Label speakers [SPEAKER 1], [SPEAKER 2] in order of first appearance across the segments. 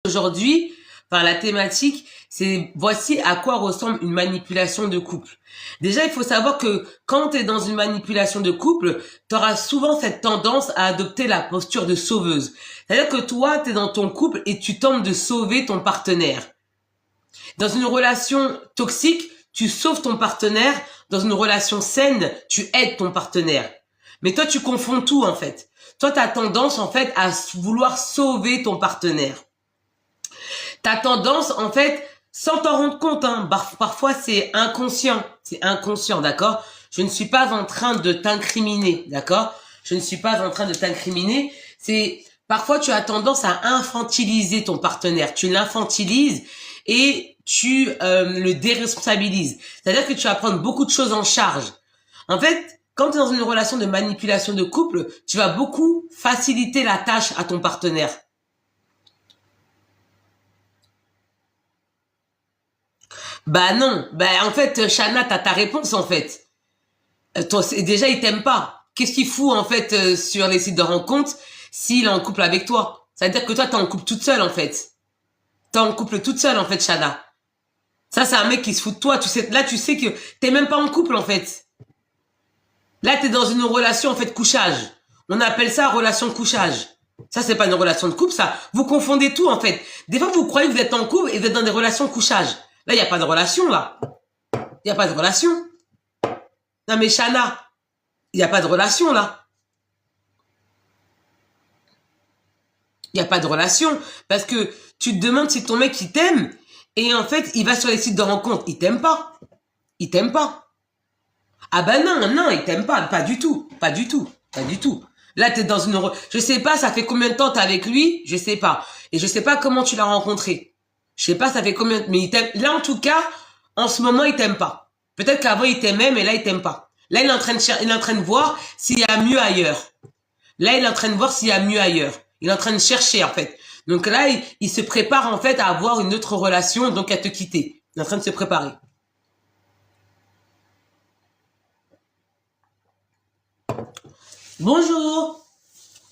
[SPEAKER 1] Aujourd'hui, enfin la thématique, c'est voici à quoi ressemble une manipulation de couple. Déjà, il faut savoir que quand tu es dans une manipulation de couple, tu auras souvent cette tendance à adopter la posture de sauveuse. C'est-à-dire que toi, tu es dans ton couple et tu tentes de sauver ton partenaire. Dans une relation toxique, tu sauves ton partenaire. Dans une relation saine, tu aides ton partenaire. Mais toi, tu confonds tout en fait. Toi, tu as tendance en fait à vouloir sauver ton partenaire. T'as tendance, en fait, sans t'en rendre compte, hein, parfois c'est inconscient, d'accord? Je ne suis pas en train de t'incriminer, d'accord? Je ne suis pas en train de t'incriminer. Parfois tu as tendance à infantiliser ton partenaire. Tu l'infantilises et tu le déresponsabilises. C'est-à-dire que tu vas prendre beaucoup de choses en charge. En fait, quand tu es dans une relation de manipulation de couple, tu vas beaucoup faciliter la tâche à ton partenaire. Bah non, bah en fait, Shana, t'as ta réponse en fait. Toi, déjà, il t'aime pas. Qu'est-ce qu'il fout en fait sur les sites de rencontres s'il est en couple avec toi? Ça veut dire que toi, t'es en couple toute seule en fait. T'es en couple toute seule en fait, Shana. Ça, c'est un mec qui se fout de toi. Tu sais, là, tu sais que t'es même pas en couple en fait. Là, t'es dans une relation en fait couchage. On appelle ça relation couchage. Ça, c'est pas une relation de couple, ça. Vous confondez tout en fait. Des fois, vous croyez que vous êtes en couple et vous êtes dans des relations couchage. Là, il n'y a pas de relation, là. Il n'y a pas de relation. Non, mais Shana, il n'y a pas de relation, là. Il n'y a pas de relation. Parce que tu te demandes si ton mec, il t'aime. Et en fait, il va sur les sites de rencontres. Il t'aime pas. Il t'aime pas. Ah ben non, non, il t'aime pas. Pas du tout. Pas du tout. Pas du tout. Là, t'es dans une... Je sais pas, ça fait combien de temps t'es avec lui? Je sais pas. Et je sais pas comment tu l'as rencontré. Je sais pas, ça fait combien... Mais il t'aime... Là, en tout cas, en ce moment, il t'aime pas. Peut-être qu'avant, il t'aimait, mais là, il t'aime pas. Là, il est en train de voir s'il y a mieux ailleurs. Là, il est en train de voir s'il y a mieux ailleurs. Il est en train de chercher, en fait. Donc là, il se prépare, en fait, à avoir une autre relation, donc à te quitter. Il est en train de se préparer. Bonjour.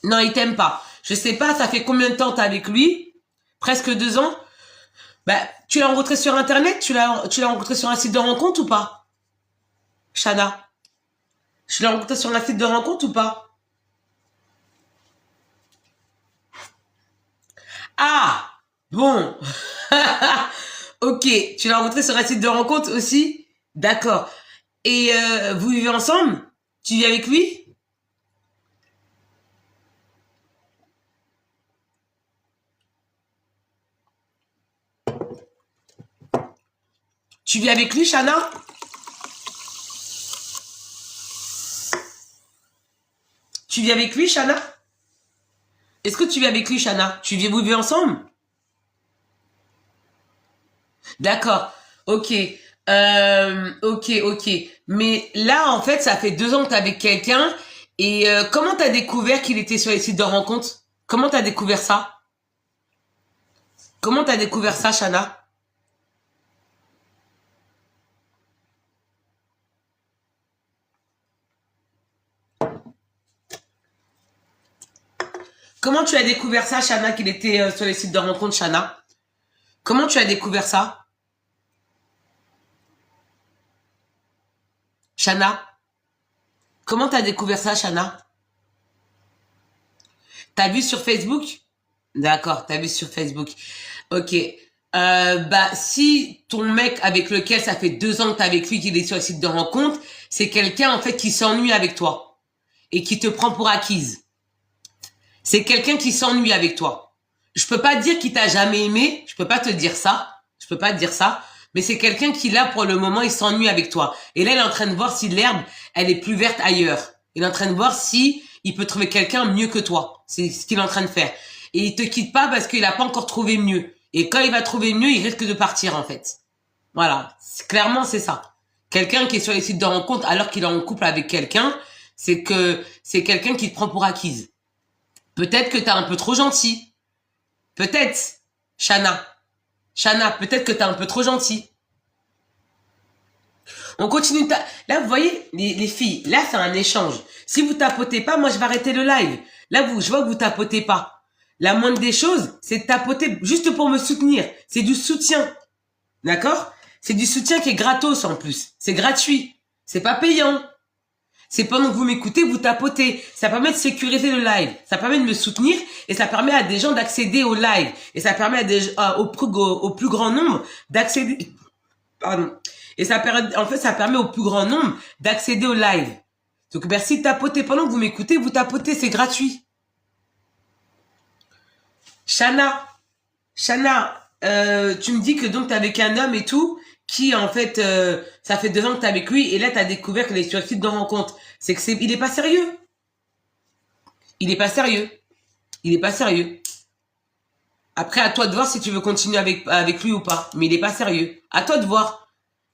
[SPEAKER 1] Non, il t'aime pas. Je sais pas, ça fait combien de temps t'es avec lui? Presque 2 ans? Bah, tu l'as rencontré sur Internet? Tu l'as rencontré sur un site de rencontre ou pas? Shana? Tu l'as rencontré sur un site de rencontre ou pas? Ah! Bon. Ok. Tu l'as rencontré sur un site de rencontre aussi? D'accord. Et vous vivez ensemble? Tu vis avec lui? Tu vis avec lui, Shana? Tu vis avec lui, Shana? Est-ce que tu vis avec lui, Shana? Vous vivez ensemble? D'accord. Ok. Ok. Mais là, en fait, ça fait 2 ans que t'es avec quelqu'un. Et comment t'as découvert qu'il était sur les sites de rencontres? Comment t'as découvert ça? Comment t'as découvert ça, Shana? Comment tu as découvert ça, Shana, qu'il était sur les sites de rencontres, Shana? Comment tu as découvert ça? Shana? Comment t'as découvert ça, Shana? T'as vu sur Facebook? D'accord, t'as vu sur Facebook. Ok. Bah, si ton mec avec lequel ça fait 2 ans que t'es avec lui, qu'il est sur le site de rencontre, c'est quelqu'un, en fait, qui s'ennuie avec toi. Et qui te prend pour acquise. C'est quelqu'un qui s'ennuie avec toi. Je peux pas dire qu'il t'a jamais aimé. Je peux pas te dire ça. Je peux pas te dire ça. Mais c'est quelqu'un qui, là, pour le moment, il s'ennuie avec toi. Et là, il est en train de voir si l'herbe, elle est plus verte ailleurs. Il est en train de voir si il peut trouver quelqu'un mieux que toi. C'est ce qu'il est en train de faire. Et il te quitte pas parce qu'il a pas encore trouvé mieux. Et quand il va trouver mieux, il risque de partir, en fait. Voilà. Clairement, c'est ça. Quelqu'un qui est sur les sites de rencontre alors qu'il est en couple avec quelqu'un, c'est que c'est quelqu'un qui te prend pour acquise. Peut-être que t'es un peu trop gentil. Peut-être, Shana. Shana, peut-être que t'es un peu trop gentil. On continue. Là, vous voyez, les filles, là, c'est un échange. Si vous tapotez pas, moi, je vais arrêter le live. Là, je vois que vous tapotez pas. La moindre des choses, c'est de tapoter juste pour me soutenir. C'est du soutien. D'accord? C'est du soutien qui est gratos en plus. C'est gratuit. C'est pas payant. C'est pendant que vous m'écoutez, vous tapotez. Ça permet de sécuriser le live. Ça permet de me soutenir et ça permet à des gens d'accéder au live. Et ça permet au plus grand nombre d'accéder... Pardon. Et ça permet, en fait, ça permet au plus grand nombre d'accéder au live. Donc merci de tapoter. Pendant que vous m'écoutez, vous tapotez. C'est gratuit. Shana, tu me dis que donc t'es avec un homme et tout, qui en fait, ça fait 2 ans que t'es avec lui, et là t'as découvert qu'il est sur le site de rencontre. C'est que il est pas sérieux. Il est pas sérieux. Il est pas sérieux. Après, à toi de voir si tu veux continuer avec lui ou pas. Mais il est pas sérieux. À toi de voir.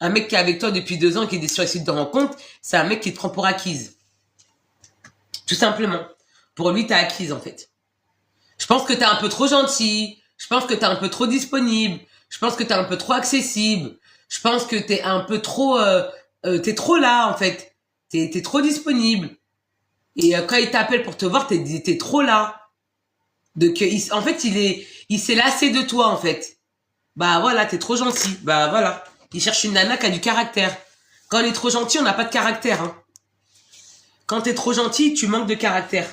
[SPEAKER 1] Un mec qui est avec toi depuis 2 ans, qui est sur le site de rencontre, c'est un mec qui te prend pour acquise. Tout simplement. Pour lui, t'es acquise en fait. Je pense que t'es un peu trop gentil. Je pense que t'es un peu trop disponible. Je pense que t'es un peu trop accessible. Je pense que t'es un peu trop... t'es trop là, en fait. T'es trop disponible. Et quand il t'appelle pour te voir, t'es trop là. En fait, il s'est lassé de toi, en fait. Bah voilà, t'es trop gentil. Bah voilà. Il cherche une nana qui a du caractère. Quand on est trop gentil, on n'a pas de caractère. Hein. Quand t'es trop gentil, tu manques de caractère.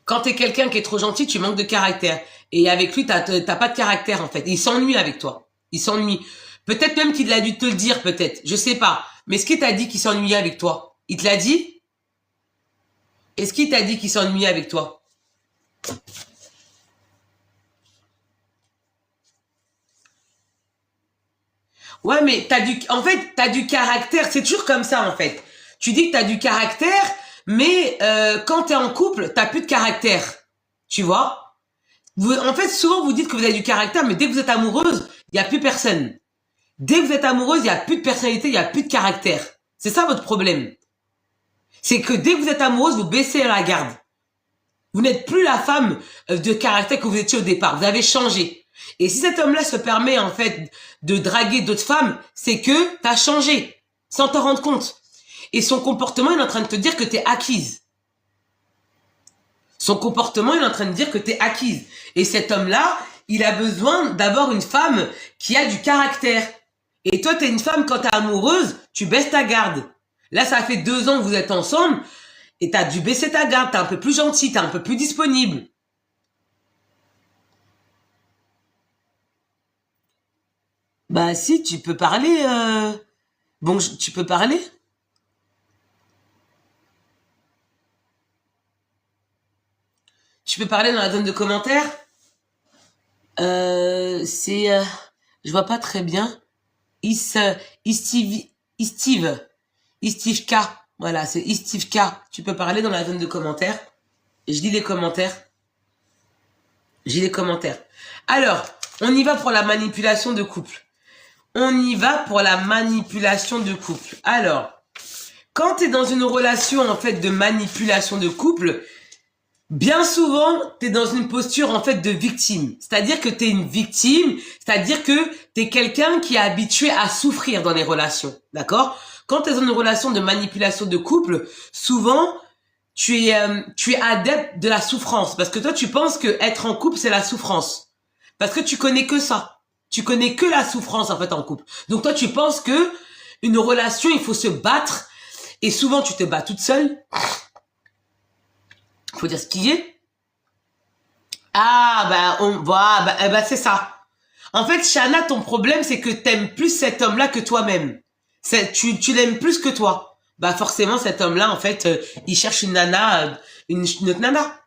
[SPEAKER 1] Quand t'es quelqu'un qui est trop gentil, tu manques de caractère. Et avec lui, t'as pas de caractère, en fait. Il s'ennuie avec toi. Il s'ennuie. Peut-être même qu'il a dû te le dire, peut-être. Je sais pas. Mais est-ce qu'il t'a dit qu'il s'ennuyait avec toi? Il te l'a dit? Est-ce qu'il t'a dit qu'il s'ennuyait avec toi? Ouais, mais en fait, t'as du caractère. C'est toujours comme ça, en fait. Tu dis que t'as du caractère, mais quand t'es en couple, t'as plus de caractère. Tu vois? En fait, souvent, vous dites que vous avez du caractère, mais dès que vous êtes amoureuse, il y a plus personne. Dès que vous êtes amoureuse, il y a plus de personnalité, il y a plus de caractère. C'est ça votre problème. C'est que dès que vous êtes amoureuse, vous baissez la garde. Vous n'êtes plus la femme de caractère que vous étiez au départ. Vous avez changé. Et si cet homme-là se permet, en fait, de draguer d'autres femmes, c'est que t'as changé. Sans t'en rendre compte. Et son comportement, il est en train de te dire que t'es acquise. Son comportement, il est en train de dire que t'es acquise. Et cet homme-là, il a besoin d'avoir une femme qui a du caractère. Et toi, t'es une femme, quand t'es amoureuse, tu baisses ta garde. Là, ça fait 2 ans que vous êtes ensemble, et t'as dû baisser ta garde, t'es un peu plus gentil, t'es un peu plus disponible. Bah si, tu peux parler. Bon, tu peux parler. Tu peux parler dans la zone de commentaires. C'est... je vois pas très bien. Steve, Steve K. Voilà, c'est Steve K. Tu peux parler dans la zone de commentaires. Je lis les commentaires. J'ai les commentaires. Alors, on y va pour la manipulation de couple. On y va pour la manipulation de couple. Alors, quand tu es dans une relation en fait de manipulation de couple, bien souvent, tu es dans une posture en fait de victime. C'est-à-dire que tu es une victime, c'est-à-dire que tu es quelqu'un qui est habitué à souffrir dans les relations. D'accord? Quand tu es dans une relation de manipulation de couple, souvent, tu es adepte de la souffrance. Parce que toi, tu penses que être en couple, c'est la souffrance. Parce que tu connais que ça. Tu connais que la souffrance, en fait, en couple. Donc toi, tu penses que une relation, il faut se battre. Et souvent, tu te bats toute seule. Faut dire ce qui est. Ah, c'est ça. En fait, Shana, ton problème, c'est que t'aimes plus cet homme-là que toi-même. Tu l'aimes plus que toi. Bah, forcément, cet homme-là, en fait, il cherche une nana, une autre nana.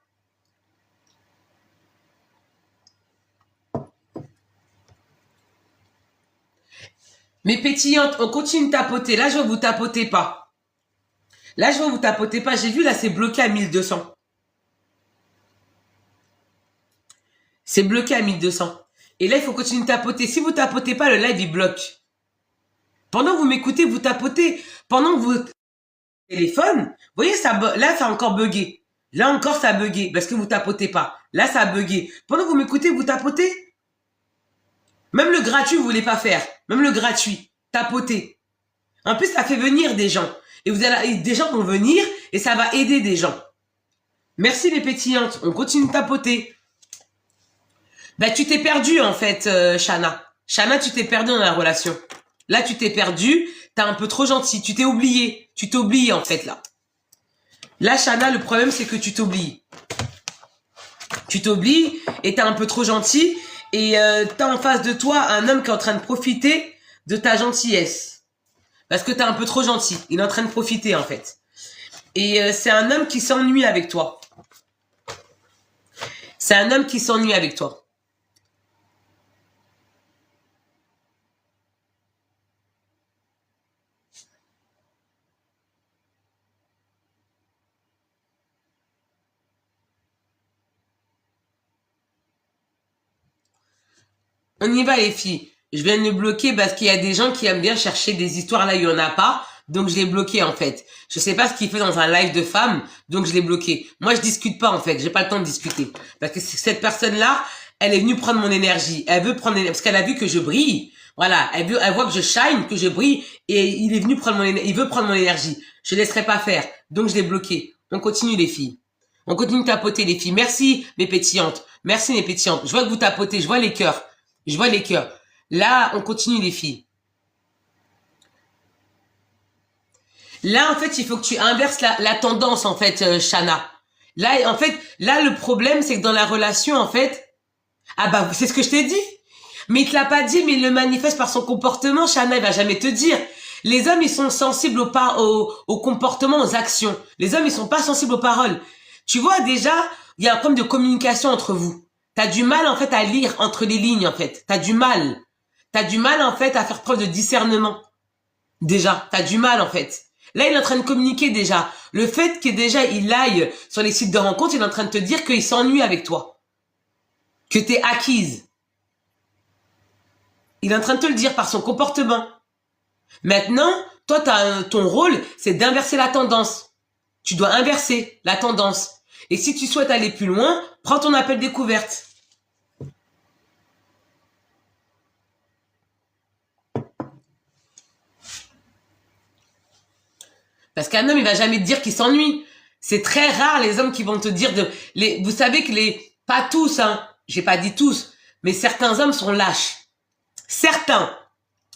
[SPEAKER 1] Mais pétillante, on continue de tapoter. Là, je vois que vous tapotez pas. Là, je vois que vous tapotez pas. J'ai vu, là, c'est bloqué à 1200. C'est bloqué à 1200. Et là, il faut continuer de tapoter. Si vous tapotez pas, le live, il bloque. Pendant que vous m'écoutez, vous tapotez. Pendant que vous téléphone, vous voyez, là, ça a encore bugué. Là encore, ça a bugué parce que vous tapotez pas. Là, ça a bugué. Pendant que vous m'écoutez, vous tapotez. Même le gratuit, vous voulez pas faire. Même le gratuit, tapoter. En plus, ça fait venir des gens. Et des gens vont venir et ça va aider des gens. Merci les pétillantes. On continue de tapoter. Bah, tu t'es perdu en fait, Shana. Shana, tu t'es perdu dans la relation. Là, tu t'es perdu. T'es un peu trop gentil. Tu t'es oublié. Tu t'oublies en fait là. Là, Shana, le problème c'est que tu t'oublies. Tu t'oublies et t'es un peu trop gentil. Et t'as en face de toi un homme qui est en train de profiter de ta gentillesse. Parce que t'es un peu trop gentil. Il est en train de profiter en fait. Et c'est un homme qui s'ennuie avec toi. C'est un homme qui s'ennuie avec toi. On y va les filles. Je viens de le bloquer parce qu'il y a des gens qui aiment bien chercher des histoires là, il y en a pas. Donc je l'ai bloqué en fait. Je sais pas ce qu'il fait dans un live de femmes, donc je l'ai bloqué. Moi je discute pas en fait, j'ai pas le temps de discuter. Parce que cette personne-là, elle est venue prendre mon énergie. Elle veut prendre parce qu'elle a vu que je brille. Voilà, elle voit que je shine, que je brille, et il est venu prendre il veut prendre mon énergie. Je laisserai pas faire. Donc je l'ai bloqué. On continue les filles. On continue de tapoter les filles. Merci mes pétillantes. Merci mes pétillantes. Je vois que vous tapotez, je vois les cœurs. Je vois les cœurs. Là, on continue les filles. Là, en fait, il faut que tu inverses la tendance, en fait, Shana. Là, en fait, là, le problème, c'est que dans la relation, en fait, ah bah, c'est ce que je t'ai dit. Mais il te l'a pas dit, mais il le manifeste par son comportement, Shana, il va jamais te dire. Les hommes, ils sont sensibles au comportement, aux actions. Les hommes, ils sont pas sensibles aux paroles. Tu vois, déjà, il y a un problème de communication entre vous. T'as du mal, en fait, à lire entre les lignes, en fait. T'as du mal. T'as du mal, en fait, à faire preuve de discernement. Déjà, t'as du mal, en fait. Là, il est en train de communiquer, déjà. Le fait que, déjà, il aille sur les sites de rencontres, il est en train de te dire qu'il s'ennuie avec toi. Que t'es acquise. Il est en train de te le dire par son comportement. Maintenant, toi, ton rôle, c'est d'inverser la tendance. Tu dois inverser la tendance. Et si tu souhaites aller plus loin, prends ton appel découverte. Parce qu'un homme, il va jamais te dire qu'il s'ennuie. C'est très rare les hommes qui vont te dire vous savez que pas tous, hein. J'ai pas dit tous, mais certains hommes sont lâches. Certains.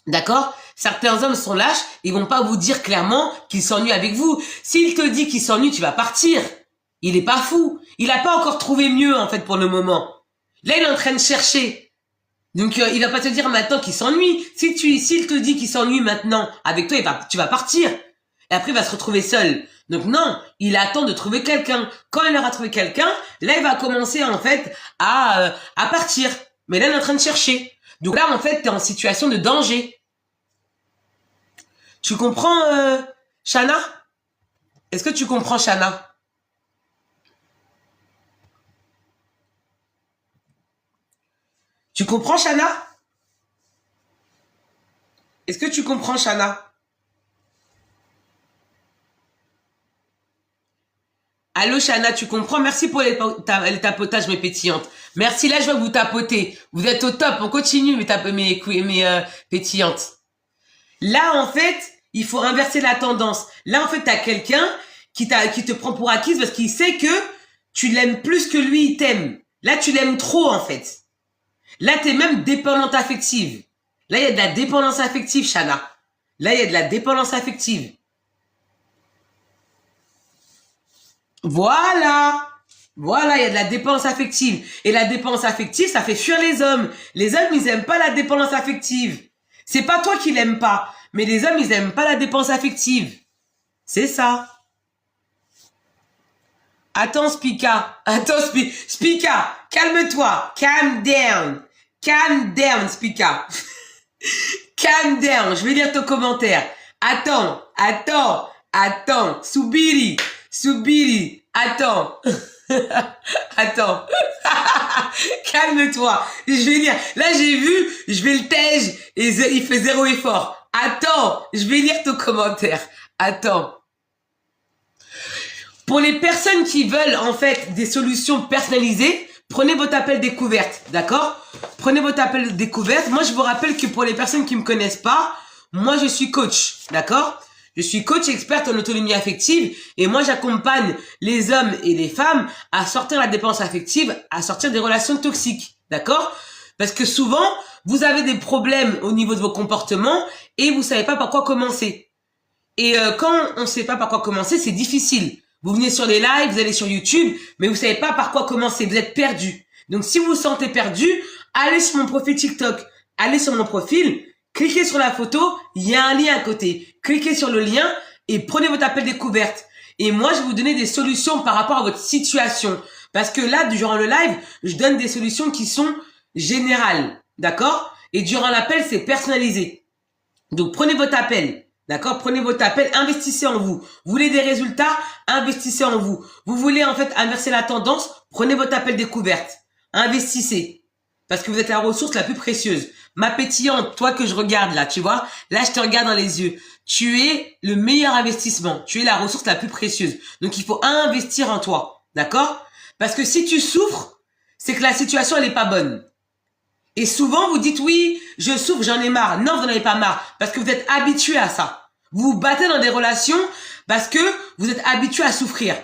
[SPEAKER 1] D'accord? Certains hommes sont lâches, ils vont pas vous dire clairement qu'ils s'ennuient avec vous. S'il te dit qu'il s'ennuie, tu vas partir. Il est pas fou. Il a pas encore trouvé mieux, en fait, pour le moment. Là, il est en train de chercher. Donc, il va pas te dire maintenant qu'il s'ennuie. S'il te dit qu'il s'ennuie maintenant avec toi, tu vas partir. Et après, il va se retrouver seul. Donc non, il attend de trouver quelqu'un. Quand il aura trouvé quelqu'un, là, il va commencer, en fait, à partir. Mais là, il est en train de chercher. Donc là, en fait, t'es en situation de danger. Tu comprends, Shana? Est-ce que tu comprends, Shana? Tu comprends, Shana? Est-ce que tu comprends, Shana? Allô, Shana, tu comprends? Merci pour les tapotages, mes pétillantes. Merci, là, je vois que vous tapotez. Vous êtes au top. On continue, mes pétillantes. Là, en fait, il faut inverser la tendance. Là, en fait, t'as quelqu'un qui te prend pour acquise parce qu'il sait que tu l'aimes plus que lui, il t'aime. Là, tu l'aimes trop, en fait. Là, t'es même dépendante affective. Là, il y a de la dépendance affective, Shana. Là, il y a de la dépendance affective. Voilà. Voilà, il y a de la dépendance affective. Et la dépendance affective, ça fait fuir les hommes. Les hommes, ils aiment pas la dépendance affective. C'est pas toi qui l'aimes pas. Mais les hommes, ils aiment pas la dépendance affective. C'est ça. Attends, Spika. Attends, Spika. Calme-toi. Calm down. Calm down, Spika. Calm down. Je vais lire ton commentaire. Attends. Subiri. Attends. Attends. Calme-toi. Je vais lire. Là, j'ai vu, je vais le tège et il fait zéro effort. Attends, je vais lire ton commentaire. Attends. Pour les personnes qui veulent, en fait, des solutions personnalisées, prenez votre appel découverte, d'accord? Prenez votre appel découverte. Moi, je vous rappelle que pour les personnes qui me connaissent pas, moi, je suis coach, d'accord? Je suis coach experte en autonomie affective et moi j'accompagne les hommes et les femmes à sortir la dépendance affective, à sortir des relations toxiques. D'accord? Parce que souvent, vous avez des problèmes au niveau de vos comportements et vous savez pas par quoi commencer. Et quand on sait pas par quoi commencer, c'est difficile. Vous venez sur les lives, vous allez sur YouTube, mais vous savez pas par quoi commencer, vous êtes perdu. Donc si vous vous sentez perdu, allez sur mon profil TikTok, allez sur mon profil, cliquez sur la photo, il y a un lien à côté. Cliquez sur le lien et prenez votre appel découverte. Et moi, je vais vous donner des solutions par rapport à votre situation. Parce que là, durant le live, je donne des solutions qui sont générales. D'accord? Et durant l'appel, c'est personnalisé. Donc, prenez votre appel. D'accord? Prenez votre appel, investissez en vous. Vous voulez des résultats? Investissez en vous. Vous voulez en fait inverser la tendance? Prenez votre appel découverte. Investissez. Parce que vous êtes la ressource la plus précieuse. Ma pétillante, toi que je regarde là, tu vois? Là, je te regarde dans les yeux. Tu es le meilleur investissement. Tu es la ressource la plus précieuse. Donc, il faut investir en toi. D'accord? Parce que si tu souffres, c'est que la situation, elle est pas bonne. Et souvent, vous dites, oui, je souffre, j'en ai marre. Non, vous n'en avez pas marre. Parce que vous êtes habitué à ça. Vous vous battez dans des relations parce que vous êtes habitué à souffrir.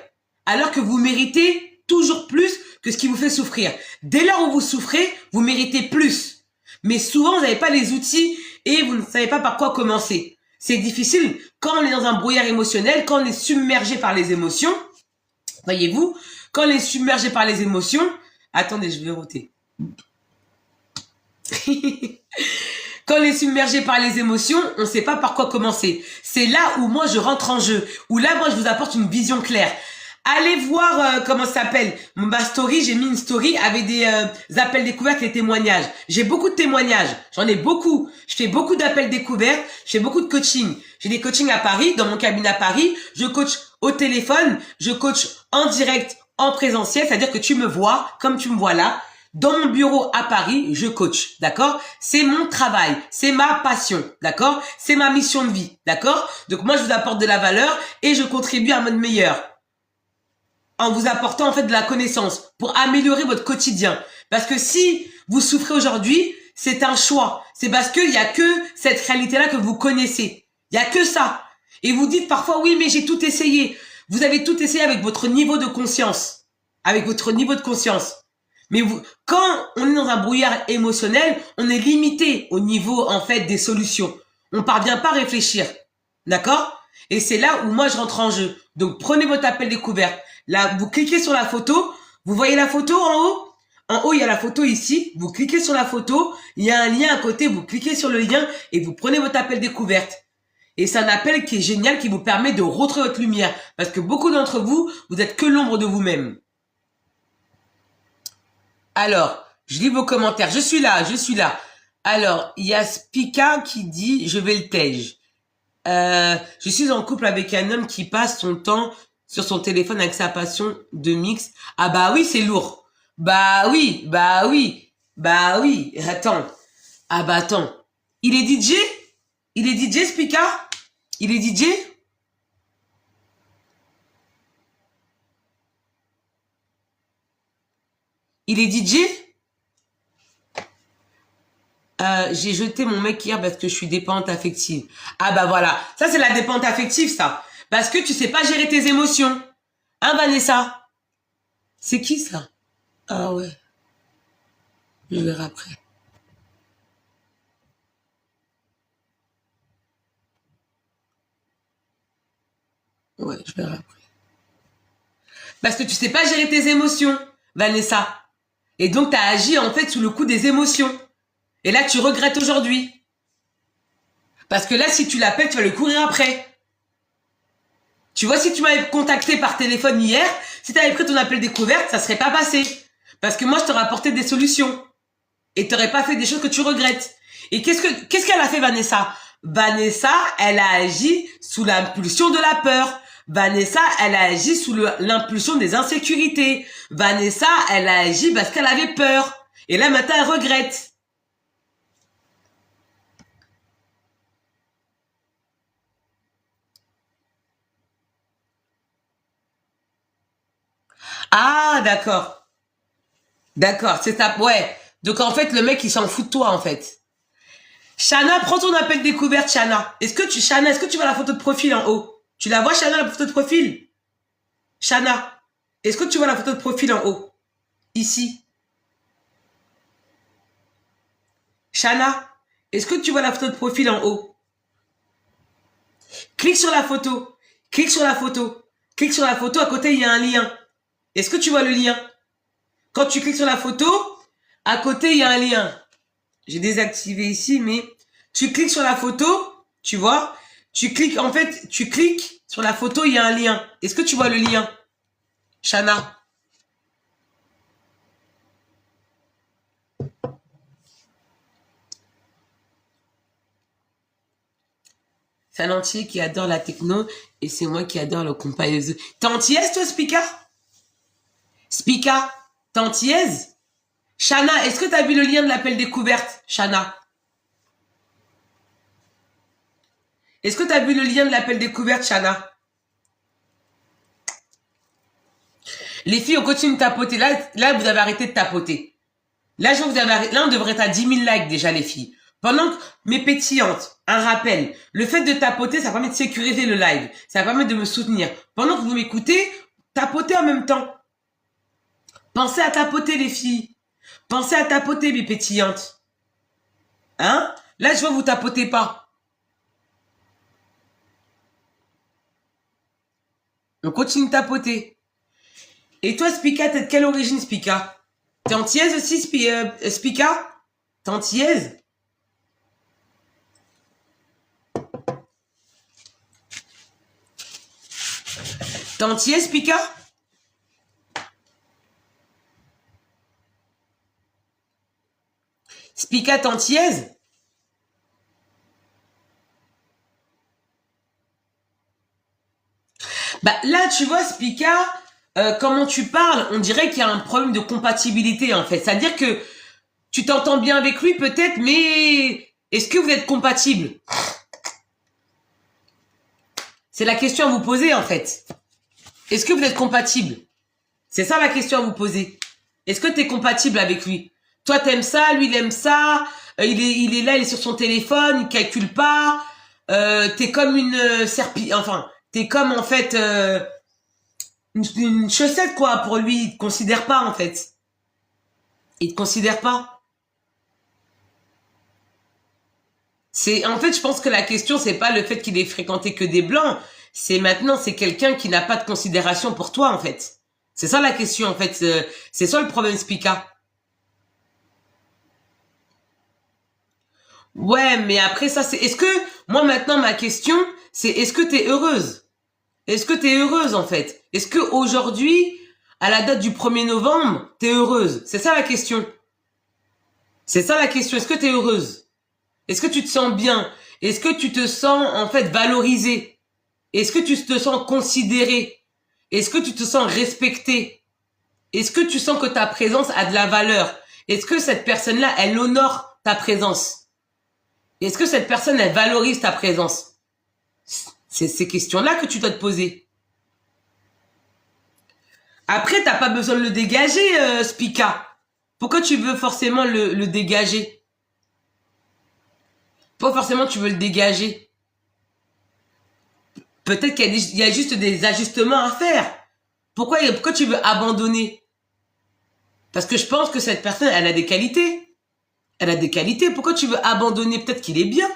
[SPEAKER 1] Alors que vous méritez toujours plus que ce qui vous fait souffrir. Dès lors où vous souffrez, vous méritez plus. Mais souvent, vous n'avez pas les outils et vous ne savez pas par quoi commencer. C'est difficile quand on est dans un brouillard émotionnel, quand on est submergé par les émotions. Voyez-vous, quand on est submergé par les émotions... Attendez, je vais roter. Quand on est submergé par les émotions, on ne sait pas par quoi commencer. C'est là où moi je rentre en jeu, où là moi je vous apporte une vision claire. Allez voir comment ça s'appelle. Ma story, j'ai mis une story avec des appels découvertes et témoignages. J'ai beaucoup de témoignages, j'en ai beaucoup. Je fais beaucoup d'appels découvertes, je fais beaucoup de coaching. J'ai des coachings à Paris, dans mon cabinet à Paris. Je coach au téléphone, je coach en direct, en présentiel, c'est-à-dire que tu me vois comme tu me vois là. Dans mon bureau à Paris, je coach, d'accord? C'est mon travail, c'est ma passion, d'accord? C'est ma mission de vie, d'accord? Donc moi, je vous apporte de la valeur et je contribue à un monde meilleur en vous apportant en fait de la connaissance pour améliorer votre quotidien. Parce que si vous souffrez aujourd'hui, c'est un choix. C'est parce qu'il n'y a que cette réalité-là que vous connaissez. Il n'y a que ça. Et vous dites parfois, oui, mais j'ai tout essayé. Vous avez tout essayé avec votre niveau de conscience. Avec votre niveau de conscience. Mais vous, quand on est dans un brouillard émotionnel, on est limité au niveau, en fait, des solutions. On parvient pas à réfléchir. D'accord? Et c'est là où moi, je rentre en jeu. Donc, prenez votre appel découverte. Là, vous cliquez sur la photo. Vous voyez la photo en haut? En haut, il y a la photo ici. Vous cliquez sur la photo. Il y a un lien à côté. Vous cliquez sur le lien et vous prenez votre appel découverte. Et c'est un appel qui est génial, qui vous permet de retrouver votre lumière. Parce que beaucoup d'entre vous, vous êtes que l'ombre de vous-même. Alors, je lis vos commentaires. Je suis là, je suis là. Alors, il y a Spika qui dit « Je vais le tège ». Je suis en couple avec un homme qui passe son temps sur son téléphone avec sa passion de mix. Ah bah oui, c'est lourd. Bah oui, bah oui, bah oui. Attends. Ah bah attends. Il est DJ? Il est DJ, Spika? Il est DJ? Il est DJ? J'ai jeté mon mec hier parce que je suis dépendante affective. Ah bah voilà, ça c'est la dépendance affective ça. Parce que tu sais pas gérer tes émotions. Hein Vanessa? C'est qui ça? Ah ouais. Je verrai après. Ouais, je verrai après. Parce que tu sais pas gérer tes émotions, Vanessa. Et donc t'as agi en fait sous le coup des émotions. Et là tu regrettes aujourd'hui. Parce que là si tu l'appelles, tu vas le courir après. Tu vois, si tu m'avais contacté par téléphone hier, si tu avais pris ton appel découverte, ça serait pas passé. Parce que moi, je t'aurais apporté des solutions. Et tu n'aurais pas fait des choses que tu regrettes. Et qu'est-ce qu'elle a fait, Vanessa? Vanessa, elle a agi sous l'impulsion de la peur. Vanessa, elle a agi sous l'impulsion des insécurités. Vanessa, elle a agi parce qu'elle avait peur. Et là, maintenant, elle regrette. Ah, d'accord. D'accord, c'est ça. Ouais. Donc, en fait, le mec, il s'en fout de toi, en fait. Shana, prends ton appel découverte, Shana. Shana, est-ce que tu vois la photo de profil en haut? Tu la vois, Shana, la photo de profil? Shana, est-ce que tu vois la photo de profil en haut? Ici. Shana, est-ce que tu vois la photo de profil en haut? Clique sur la photo. Clique sur la photo. Clique sur la photo, à côté, il y a un lien. Est-ce que tu vois le lien? Quand tu cliques sur la photo, à côté, il y a un lien. J'ai désactivé ici, mais tu cliques sur la photo, tu vois? Tu cliques, en fait, tu cliques sur la photo, il y a un lien. Est-ce que tu vois le lien? Shana. C'est un entier qui adore la techno et c'est moi qui adore le compagnie. T'es antillaise, toi, Spica? Spica, t'es antillaise? Shana, est-ce que t'as vu le lien de l'appel découverte, Shana? Est-ce que t'as vu le lien de l'appel découverte, Shana? Les filles, on continue de tapoter. Là, vous avez arrêté de tapoter. Là, là, on devrait être à 10 000 likes déjà, les filles. Pendant que mes pétillantes, un rappel, le fait de tapoter, ça permet de sécuriser le live. Ça permet de me soutenir. Pendant que vous m'écoutez, tapotez en même temps. Pensez à tapoter, les filles. Pensez à tapoter, mes pétillantes. Hein? Là, je vois vous tapotez pas. On continue de tapoter. Et toi, Spica, t'es de quelle origine, Spica? T'es antillaise aussi, Spica? T'es antillaise? T'es antillaise, Spica? Spica, t'es antillaise? Bah là, tu vois, Spica, comment tu parles, on dirait qu'il y a un problème de compatibilité, en fait. C'est-à-dire que tu t'entends bien avec lui, peut-être, mais est-ce que vous êtes compatible? C'est la question à vous poser, en fait. Est-ce que vous êtes compatible? C'est ça la question à vous poser. Est-ce que tu es compatible avec lui? Toi, t'aimes ça, lui, il aime ça, il est là, il est sur son téléphone, il calcule pas, t'es comme une enfin, t'es comme, en fait, une chaussette, quoi, pour lui, il te considère pas, en fait. Il te considère pas. En fait, je pense que la question, c'est pas le fait qu'il ait fréquenté que des blancs, c'est maintenant, c'est quelqu'un qui n'a pas de considération pour toi, en fait. C'est ça la question, en fait. C'est ça le problème, Spica. Ouais, mais après ça, est-ce que, moi maintenant, ma question, c'est est-ce que t'es heureuse? Est-ce que t'es heureuse, en fait? Est-ce que aujourd'hui, à la date du 1er novembre, t'es heureuse? C'est ça la question. C'est ça la question. Est-ce que t'es heureuse? Est-ce que tu te sens bien? Est-ce que tu te sens, en fait, valorisée? Est-ce que tu te sens considérée? Est-ce que tu te sens respectée? Est-ce que tu sens que ta présence a de la valeur? Est-ce que cette personne-là, elle honore ta présence? Est-ce que cette personne, elle valorise ta présence? C'est ces questions-là que tu dois te poser. Après, t'as pas besoin de le dégager, Spica. Pourquoi tu veux forcément le dégager? Pourquoi forcément tu veux le dégager? Peut-être qu'il y a juste des ajustements à faire. Pourquoi tu veux abandonner? Parce que je pense que cette personne, elle a des qualités. Elle a des qualités. Pourquoi tu veux abandonner? Peut-être qu'il est bien.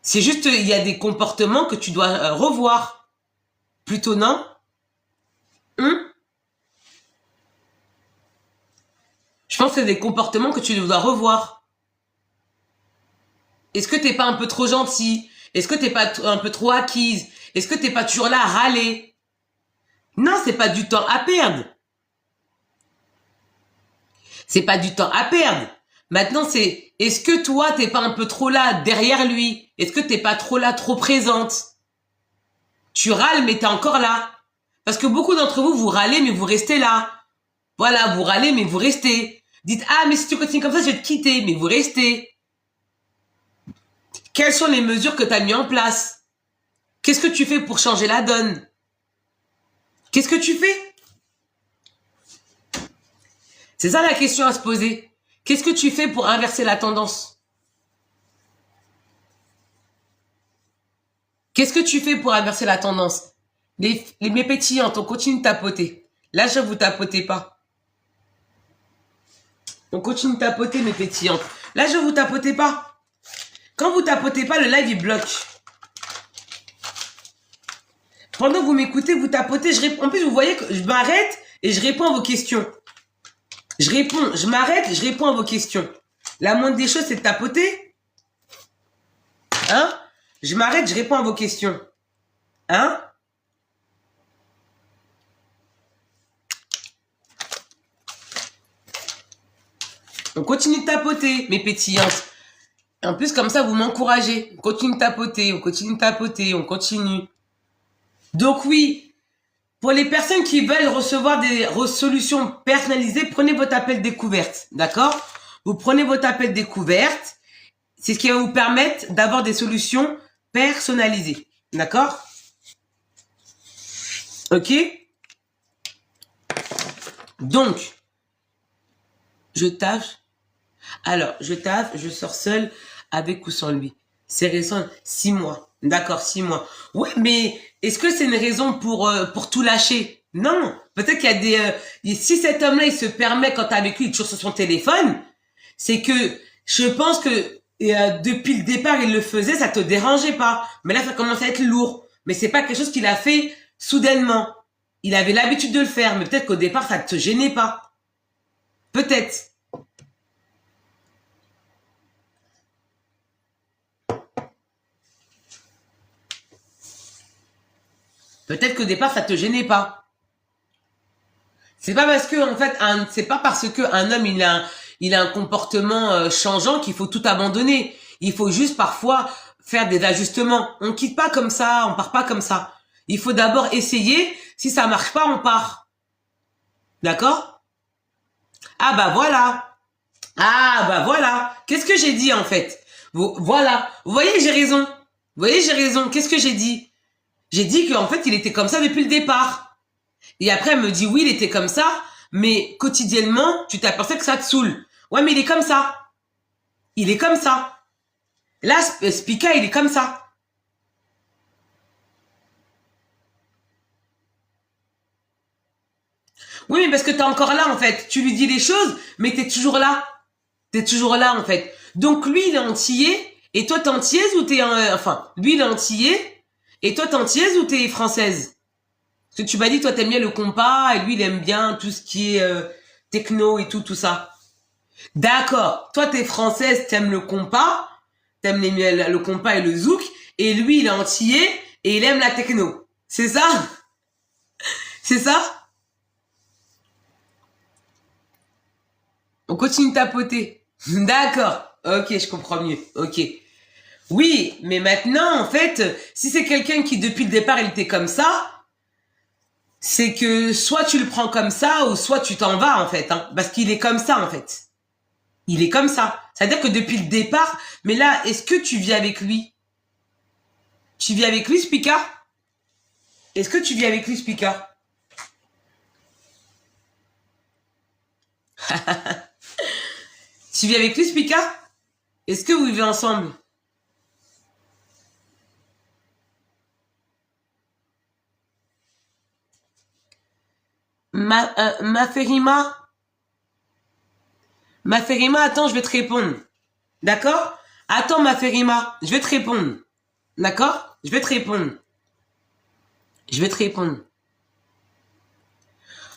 [SPEAKER 1] C'est juste, il y a des comportements que tu dois revoir. Plutôt non? Je pense que c'est des comportements que tu dois revoir. Est-ce que t'es pas un peu trop gentil? Est-ce que t'es pas un peu trop acquise? Est-ce que t'es pas toujours là à râler? Non, c'est pas du temps à perdre. C'est pas du temps à perdre. Maintenant, est-ce que toi, t'es pas un peu trop là derrière lui? Est-ce que t'es pas trop là, trop présente? Tu râles, mais t'es encore là. Parce que beaucoup d'entre vous, vous râlez, mais vous restez là. Voilà, vous râlez, mais vous restez. Dites, ah, mais si tu continues comme ça, je vais te quitter, mais vous restez. Quelles sont les mesures que tu as mis en place? Qu'est-ce que tu fais pour changer la donne? Qu'est-ce que tu fais? C'est ça la question à se poser. Qu'est-ce que tu fais pour inverser la tendance? Qu'est-ce que tu fais pour inverser la tendance? Mes pétillantes, on continue de tapoter. Là, je vous tapotez pas. On continue de tapoter, mes pétillantes. Là, je vous tapotez pas. Quand vous tapotez pas, le live, il bloque. Pendant que vous m'écoutez, vous tapotez. En plus, vous voyez que je m'arrête et je réponds à vos questions. Je m'arrête et je réponds à vos questions. La moindre des choses, c'est de tapoter. Hein? Je m'arrête, je réponds à vos questions. Hein? On continue de tapoter, mes pétillantes. En plus, comme ça, vous m'encouragez. On continue de tapoter, on continue de tapoter, on continue. Donc oui, pour les personnes qui veulent recevoir des solutions personnalisées, prenez votre appel découverte, d'accord? Vous prenez votre appel découverte. C'est ce qui va vous permettre d'avoir des solutions personnalisées, d'accord? Ok? Donc, je taffe. Alors, je sors seule avec ou sans lui. C'est récent, 6 mois. D'accord, 6 mois. Ouais, mais est-ce que c'est une raison pour tout lâcher? Non. Peut-être qu'il y a si cet homme-là, il se permet, quand t'es avec lui, il est toujours sur son téléphone, c'est que je pense que depuis le départ, il le faisait, ça te dérangeait pas. Mais là, ça commence à être lourd. Mais c'est pas quelque chose qu'il a fait soudainement. Il avait l'habitude de le faire, mais peut-être qu'au départ, ça te gênait pas. Peut-être. Peut-être qu'au départ, ça te gênait pas. C'est pas parce que, en fait, c'est pas parce que un homme, il a un comportement changeant qu'il faut tout abandonner. Il faut juste parfois faire des ajustements. On quitte pas comme ça, on part pas comme ça. Il faut d'abord essayer. Si ça marche pas, on part. D'accord? Ah bah voilà. Ah bah voilà. Qu'est-ce que j'ai dit en fait? Voilà. Vous voyez, j'ai raison. Vous voyez, j'ai raison. Qu'est-ce que j'ai dit? J'ai dit qu'en fait, il était comme ça depuis le départ. Et après, elle me dit, oui, il était comme ça, mais quotidiennement, tu t'aperçois que ça te saoule. Ouais, mais il est comme ça. Il est comme ça. Là, Spica, il est comme ça. Oui, mais parce que t'es encore là, en fait. Tu lui dis les choses, mais t'es toujours là. T'es toujours là, en fait. Donc, lui, il est antillais, et toi, t'es antillaise ou t'es... enfin, lui, il est antillais, et toi, t'es antillaise ou t'es française? Parce que tu m'as dit, toi, t'aimes bien le compas, et lui, il aime bien tout ce qui est techno et tout ça. D'accord. Toi, t'es française, t'aimes le compas, t'aimes le compas et le zouk, et lui, il est antillais, et il aime la techno. C'est ça? C'est ça? On continue de tapoter. D'accord. Ok, je comprends mieux. Ok. Oui, mais maintenant, en fait, si c'est quelqu'un qui, depuis le départ, il était comme ça, c'est que soit tu le prends comme ça, ou soit tu t'en vas, en fait. Hein, parce qu'il est comme ça, en fait. Il est comme ça. C'est-à-dire que depuis le départ, mais là, est-ce que tu vis avec lui? Tu vis avec lui, Spica? Est-ce que tu vis avec lui, Spica? Tu vis avec lui, Spica? Est-ce que vous vivez ensemble? Ma Ferima? Ma Ferima, attends, je vais te répondre. D'accord? Attends, ma Ferima, je vais te répondre. D'accord? Je vais te répondre. Je vais te répondre.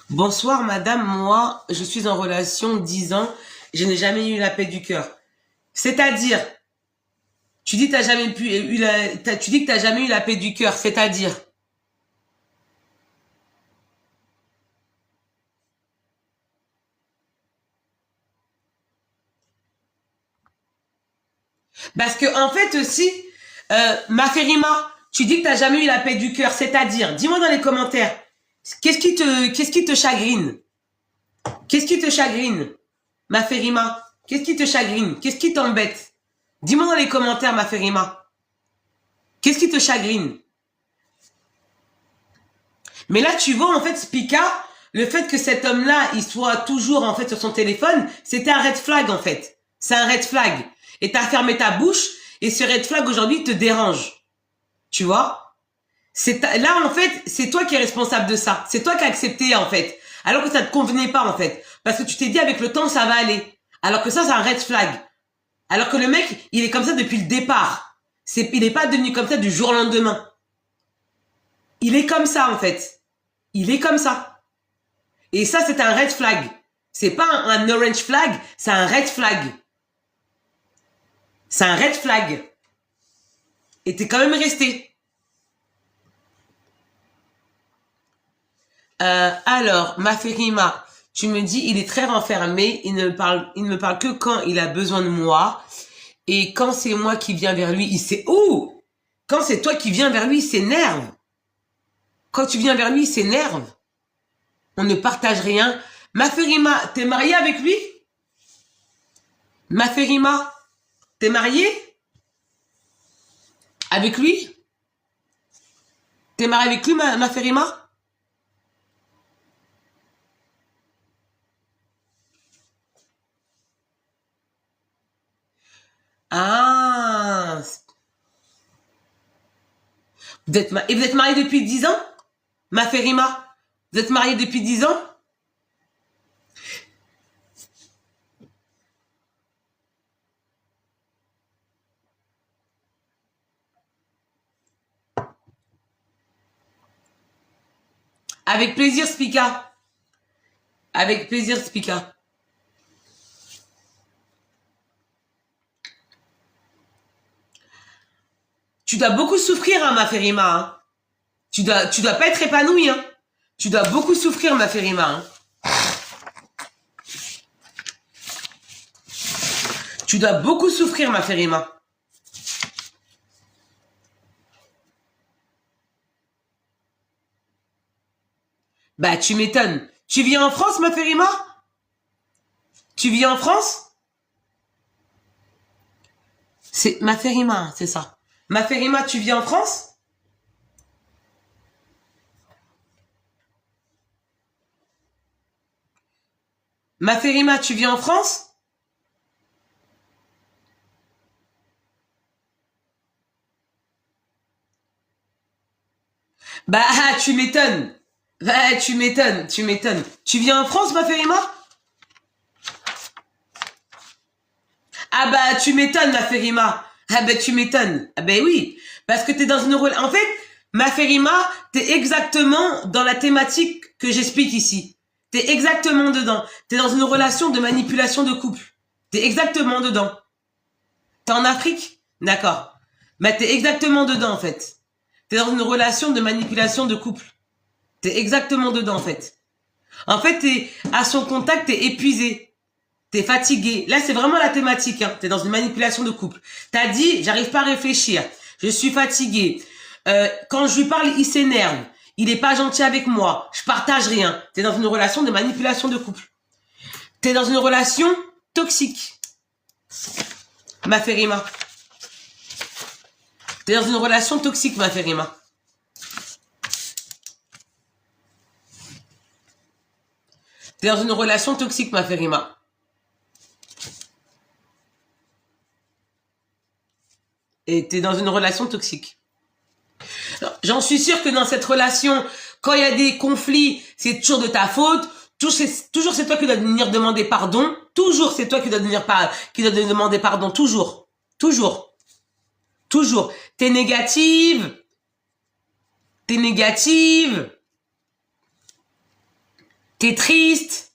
[SPEAKER 1] Bonsoir, madame. Moi, je suis en relation 10 ans. Je n'ai jamais eu la paix du cœur. C'est-à-dire, tu dis que t'as jamais tu dis que t'as jamais eu la paix du cœur. C'est-à-dire, parce que en fait aussi, ma Ferima, tu dis que t'as jamais eu la paix du cœur. C'est-à-dire, dis-moi dans les commentaires, qu'est-ce qui te chagrine? Qu'est-ce qui te chagrine, ma Ferima? Qu'est-ce qui te chagrine? Qu'est-ce qui t'embête? Dis-moi dans les commentaires, ma Ferima. Qu'est-ce qui te chagrine? Mais là, tu vois, en fait, Spica, le fait que cet homme-là, il soit toujours, en fait, sur son téléphone, c'était un red flag, en fait. C'est un red flag. Et t'as fermé ta bouche, et ce red flag, aujourd'hui, te dérange. Tu vois? Là, en fait, c'est toi qui es responsable de ça. C'est toi qui as accepté, en fait. Alors que ça te convenait pas, en fait. Parce que tu t'es dit, avec le temps, ça va aller. Alors que ça, c'est un red flag. Alors que le mec, il est comme ça depuis le départ. Il n'est pas devenu comme ça du jour au lendemain. Il est comme ça, en fait. Il est comme ça. Et ça, c'est un red flag. C'est pas un orange flag, c'est un red flag. C'est un red flag. Et t'es quand même resté. Alors, Maferima, tu me dis, il est très renfermé, il ne me parle que quand il a besoin de moi. Et quand c'est moi qui viens vers lui, il sait où? Quand c'est toi qui viens vers lui, il s'énerve. Quand tu viens vers lui, il s'énerve. On ne partage rien. Maferima, t'es marié avec lui? Maferima, t'es marié avec lui? T'es marié avec lui, Maferima? Ah, et vous êtes marié depuis 10 ans? Maferima, vous êtes marié depuis 10 ans? Avec plaisir, Spica. Avec plaisir, Spica. Tu dois beaucoup souffrir, hein, Maferima. Hein. Tu dois pas être épanoui, hein. Tu dois beaucoup souffrir, Maferima. Hein. Tu dois beaucoup souffrir, Maferima. Bah, tu m'étonnes. Tu vis en France, Maferima? Tu vis en France? C'est Maferima, c'est ça. Maferima, tu vis en France? Maferima, tu vis en France? Bah, tu m'étonnes. Bah, tu m'étonnes, tu m'étonnes. Tu viens en France, Maferima? Ah bah, tu m'étonnes, Maferima. Ah bah, tu m'étonnes. Ah bah oui. Parce que t'es dans une relation... En fait, Maferima, t'es exactement dans la thématique que j'explique ici. T'es exactement dedans. T'es dans une relation de manipulation de couple. T'es exactement dedans. T'es en Afrique? D'accord. Bah, t'es exactement dedans, en fait. T'es dans une relation de manipulation de couple. T'es exactement dedans, en fait. En fait, t'es à son contact, t'es épuisé. T'es fatigué. Là, c'est vraiment la thématique. Hein. T'es dans une manipulation de couple. T'as dit, j'arrive pas à réfléchir. Je suis fatigué. Quand je lui parle, il s'énerve. Il est pas gentil avec moi. Je partage rien. T'es dans une relation de manipulation de couple. T'es dans une relation toxique. Maferima. T'es dans une relation toxique, Maferima. T'es dans une relation toxique, Maferima. Et t'es dans une relation toxique. J'en suis sûre que dans cette relation, quand il y a des conflits, c'est toujours de ta faute. Toujours c'est toi qui dois venir demander pardon. Toujours c'est toi qui dois demander pardon. Toujours. Toujours. Toujours. T'es négative. T'es négative. T'es triste.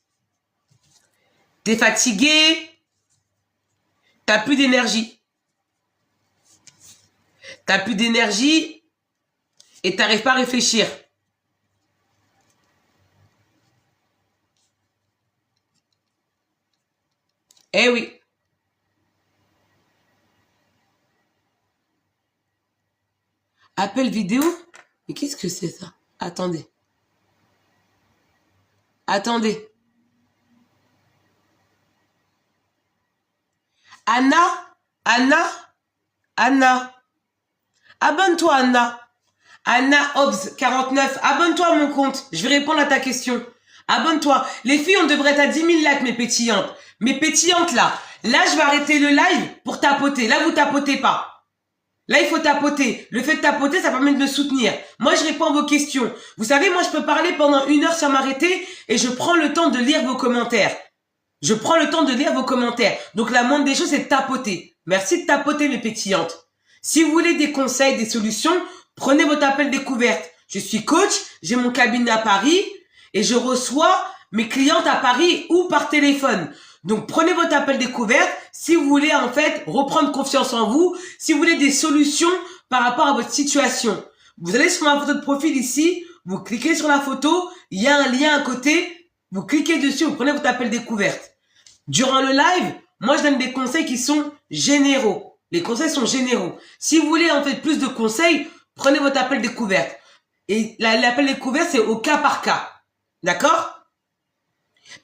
[SPEAKER 1] T'es fatigué. T'as plus d'énergie. T'as plus d'énergie et t'arrives pas à réfléchir. Eh oui. Appel vidéo? Mais qu'est-ce que c'est ça? Attendez. Attendez. Anna. Abonne-toi, Anna. Anna Hobbs 49. Abonne-toi à mon compte. Je vais répondre à ta question. Abonne-toi. Les filles, on devrait être à 10 000 likes, mes pétillantes. Mes pétillantes, là. Là, je vais arrêter le live pour tapoter. Là, vous tapotez pas. Là, il faut tapoter. Le fait de tapoter, ça permet de me soutenir. Moi, je réponds à vos questions. Vous savez, moi, je peux parler pendant 1 heure sans m'arrêter et je prends le temps de lire vos commentaires. Je prends le temps de lire vos commentaires. Donc, la moindre des choses, c'est de tapoter. Merci de tapoter, mes pétillantes. Si vous voulez des conseils, des solutions, prenez votre appel découverte. Je suis coach, j'ai mon cabinet à Paris et je reçois mes clientes à Paris ou par téléphone. Donc, prenez votre appel découverte si vous voulez, en fait, reprendre confiance en vous, si vous voulez des solutions par rapport à votre situation. Vous allez sur ma photo de profil ici, vous cliquez sur la photo, il y a un lien à côté, vous cliquez dessus, vous prenez votre appel découverte. Durant le live, moi, je donne des conseils qui sont généraux. Les conseils sont généraux. Si vous voulez, en fait, plus de conseils, prenez votre appel découverte. Et l'appel découverte, c'est au cas par cas. D'accord?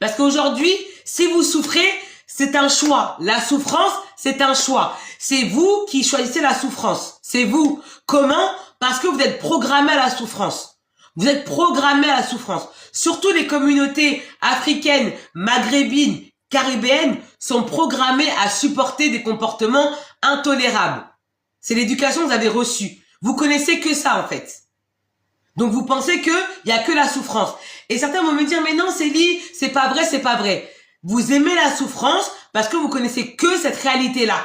[SPEAKER 1] Parce qu'aujourd'hui, si vous souffrez, c'est un choix. La souffrance, c'est un choix. C'est vous qui choisissez la souffrance. C'est vous. Comment? Parce que vous êtes programmé à la souffrance. Vous êtes programmé à la souffrance. Surtout les communautés africaines, maghrébines, caribéennes sont programmées à supporter des comportements intolérables. C'est l'éducation que vous avez reçue. Vous connaissez que ça, en fait. Donc, vous pensez qu'il n'y a que la souffrance. Et certains vont me dire, mais non, Célie, c'est pas vrai, c'est pas vrai. Vous aimez la souffrance parce que vous connaissez que cette réalité-là.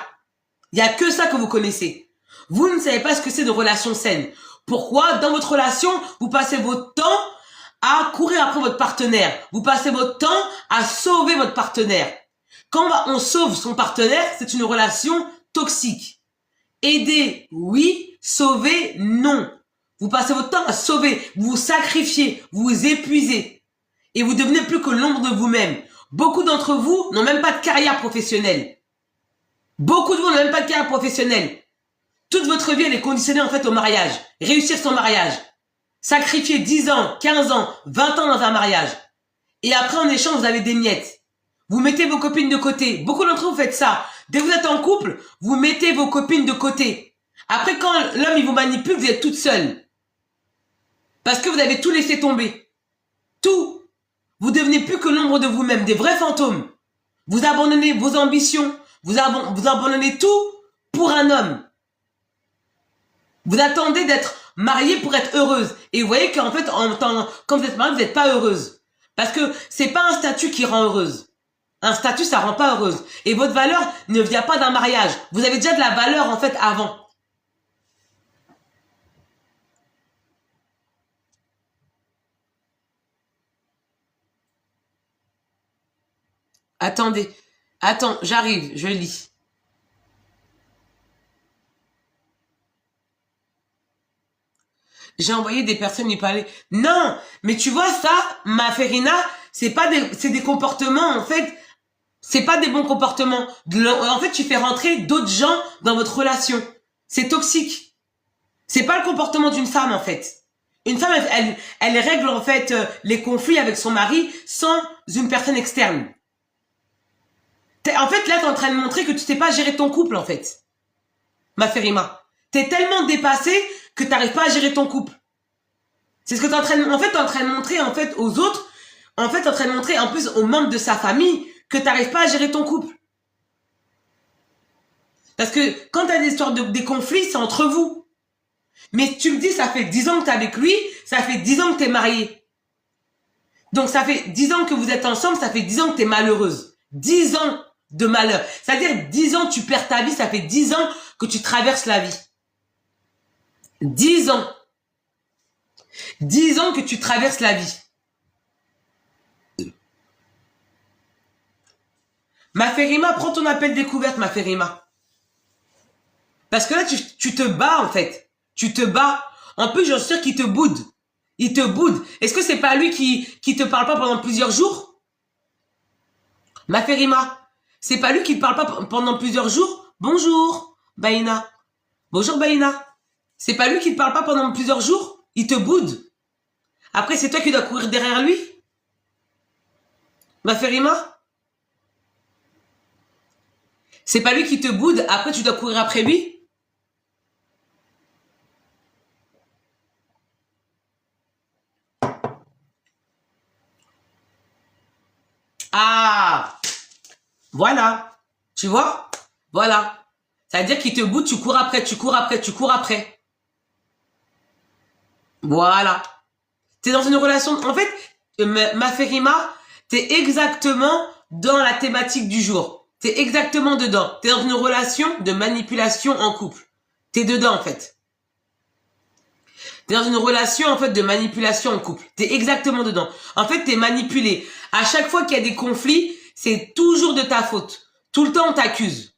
[SPEAKER 1] Il n'y a que ça que vous connaissez. Vous ne savez pas ce que c'est de relation saine. Pourquoi, dans votre relation, vous passez votre temps à courir après votre partenaire. Vous passez votre temps à sauver votre partenaire. Quand on sauve son partenaire, c'est une relation toxique. Aider, oui. Sauver, non. Vous passez votre temps à sauver, vous vous sacrifiez, vous vous épuisez. Et vous devenez plus que l'ombre de vous-même. Beaucoup d'entre vous n'ont même pas de carrière professionnelle. Beaucoup de vous n'ont même pas de carrière professionnelle. Toute votre vie, elle est conditionnée en fait au mariage. Réussir son mariage. Sacrifier 10 ans, 15 ans, 20 ans dans un mariage. Et après, en échange, vous avez des miettes. Vous mettez vos copines de côté. Beaucoup d'entre vous faites ça. Dès que vous êtes en couple, vous mettez vos copines de côté. Après, quand l'homme, il vous manipule, vous êtes toute seule. Parce que vous avez tout laissé tomber. Tout. Vous devenez plus que l'ombre de vous-même, des vrais fantômes. Vous abandonnez vos ambitions. Vous abandonnez tout pour un homme. Vous attendez d'être mariée pour être heureuse. Et vous voyez qu'en fait, quand vous êtes mariée, vous n'êtes pas heureuse. Parce que c'est pas un statut qui rend heureuse. Un statut, ça rend pas heureuse. Et votre valeur ne vient pas d'un mariage. Vous avez déjà de la valeur, en fait, avant. Attendez. Attends, j'arrive, je lis. J'ai envoyé des personnes lui parler. Non, mais tu vois ça, ma Ferina, c'est des comportements, en fait, c'est pas des bons comportements. En fait, tu fais rentrer d'autres gens dans votre relation. C'est toxique. C'est pas le comportement d'une femme, en fait. Une femme, elle règle, en fait, les conflits avec son mari sans une personne externe. En fait, là, t'es en train de montrer que tu sais pas gérer ton couple, en fait. Ma Ferima. T'es tellement dépassé que t'arrives pas à gérer ton couple. C'est ce que t'es en train de... En fait, t'es en train de montrer, en fait, aux autres, en fait, t'es en train de montrer, en plus, aux membres de sa famille, que t'arrives pas à gérer ton couple. Parce que quand t'as des histoires des conflits, c'est entre vous. Mais tu me dis, ça fait 10 ans que t'es avec lui, ça fait 10 ans que t'es mariée. Donc, ça fait 10 ans que vous êtes ensemble, ça fait 10 ans que t'es malheureuse. 10 ans de malheur. C'est-à-dire 10 ans tu perds ta vie, ça fait 10 ans que tu traverses la vie. 10 ans. 10 ans que tu traverses la vie. Ma Ferima, prends ton appel découverte, ma Ferima. Parce que là, tu te bats, en fait. Tu te bats. En plus, j'en suis sûr qu'il te boude. Il te boude. Est-ce que c'est pas lui qui te parle pas pendant plusieurs jours? Ma Ferima, c'est pas lui qui te parle pas pendant plusieurs jours? Bonjour, Baïna. Bonjour, Baïna. C'est pas lui qui te parle pas pendant plusieurs jours? Il te boude. Après, c'est toi qui dois courir derrière lui? Ma Ferima? C'est pas lui qui te boude, après tu dois courir après lui? Ah! Voilà. Tu vois? Voilà. C'est-à-dire qu'il te boude, tu cours après, tu cours après, tu cours après. Voilà. T'es dans une relation... En fait, ma Ferima, t'es exactement dans la thématique du jour. T'es exactement dedans. T'es dans une relation de manipulation en couple. T'es dedans, en fait. T'es dans une relation, en fait, de manipulation en couple. T'es exactement dedans. En fait, t'es manipulé. À chaque fois qu'il y a des conflits, c'est toujours de ta faute. Tout le temps, on t'accuse.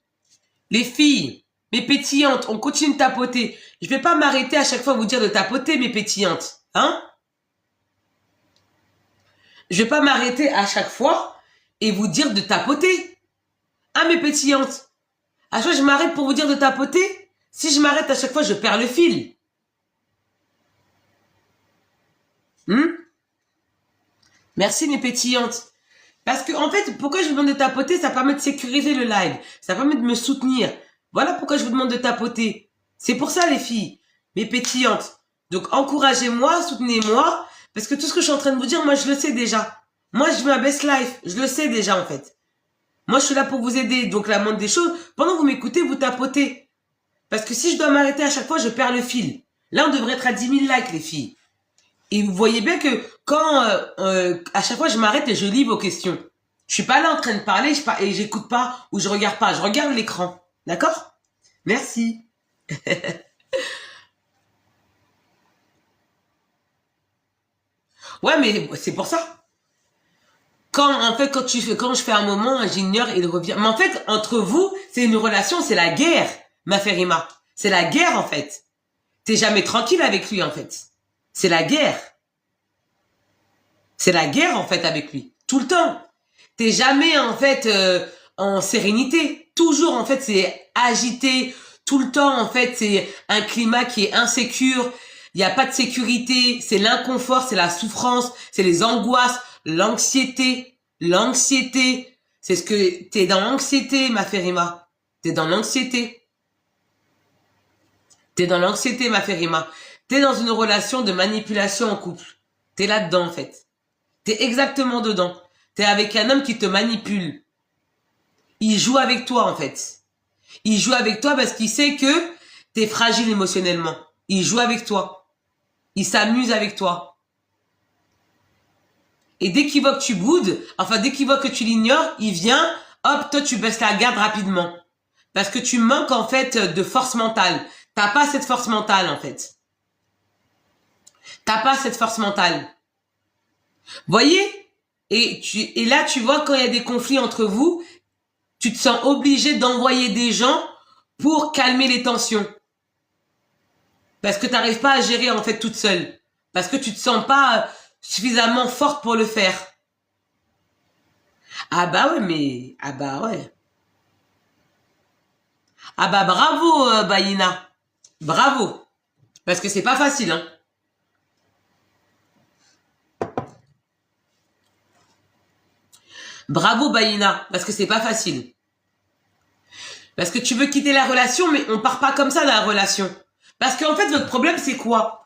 [SPEAKER 1] Les filles, mes pétillantes, on continue de tapoter. Je vais pas m'arrêter à chaque fois vous dire de tapoter, mes pétillantes. Hein? Je vais pas m'arrêter à chaque fois et vous dire de tapoter. Hein, mes pétillantes? À chaque fois, je m'arrête pour vous dire de tapoter. Si je m'arrête à chaque fois, je perds le fil. Merci, mes pétillantes. Parce que, en fait, pourquoi je vous demande de tapoter? Ça permet de sécuriser le live. Ça permet de me soutenir. Voilà pourquoi je vous demande de tapoter. C'est pour ça, les filles, mes pétillantes. Donc, encouragez-moi, soutenez-moi. Parce que tout ce que je suis en train de vous dire, moi, je le sais déjà. Moi, je veux un best life. Je le sais déjà, en fait. Moi, je suis là pour vous aider. Donc, la moindre des choses, pendant que vous m'écoutez, vous tapotez. Parce que si je dois m'arrêter à chaque fois, je perds le fil. Là, on devrait être à 10 000 likes, les filles. Et vous voyez bien que quand, à chaque fois, je m'arrête et je lis vos questions. Je suis pas là en train de parler et j'écoute pas ou je regarde pas. Je regarde l'écran. D'accord? Merci. Ouais, mais c'est pour ça. En fait, quand je fais un moment, j'ignore et il revient. Mais en fait, entre vous, c'est une relation, c'est la guerre, ma Ferima. C'est la guerre, en fait. T'es jamais tranquille avec lui, en fait. C'est la guerre. C'est la guerre, en fait, avec lui. Tout le temps. T'es jamais, en fait, en sérénité. Toujours, en fait, c'est agité. Tout le temps, en fait, c'est un climat qui est insécure. Il n'y a pas de sécurité. C'est l'inconfort, c'est la souffrance, c'est les angoisses, l'anxiété. L'anxiété. C'est ce que... T'es dans l'anxiété, ma Ferima. T'es dans l'anxiété. T'es dans l'anxiété, ma Ferima. T'es dans une relation de manipulation en couple. T'es là-dedans, en fait. T'es exactement dedans. T'es avec un homme qui te manipule. Il joue avec toi, en fait. Il joue avec toi parce qu'il sait que t'es fragile émotionnellement. Il joue avec toi. Il s'amuse avec toi. Et dès qu'il voit que tu boudes, enfin, dès qu'il voit que tu l'ignores, il vient, hop, toi, tu baisses la garde rapidement. Parce que tu manques, en fait, de force mentale. T'as pas cette force mentale, en fait. T'as pas cette force mentale. Voyez? Et là, tu vois, quand il y a des conflits entre vous, tu te sens obligé d'envoyer des gens pour calmer les tensions. Parce que tu n'arrives pas à gérer, en fait, toute seule. Parce que tu te sens pas suffisamment forte pour le faire. Ah bah ouais, mais... Ah bah ouais. Ah bah bravo, Baïna. Bravo. Parce que c'est pas facile, hein. Bravo, Baïna. Parce que c'est pas facile. Parce que tu veux quitter la relation, mais on part pas comme ça dans la relation. Parce qu'en fait, votre problème, c'est quoi?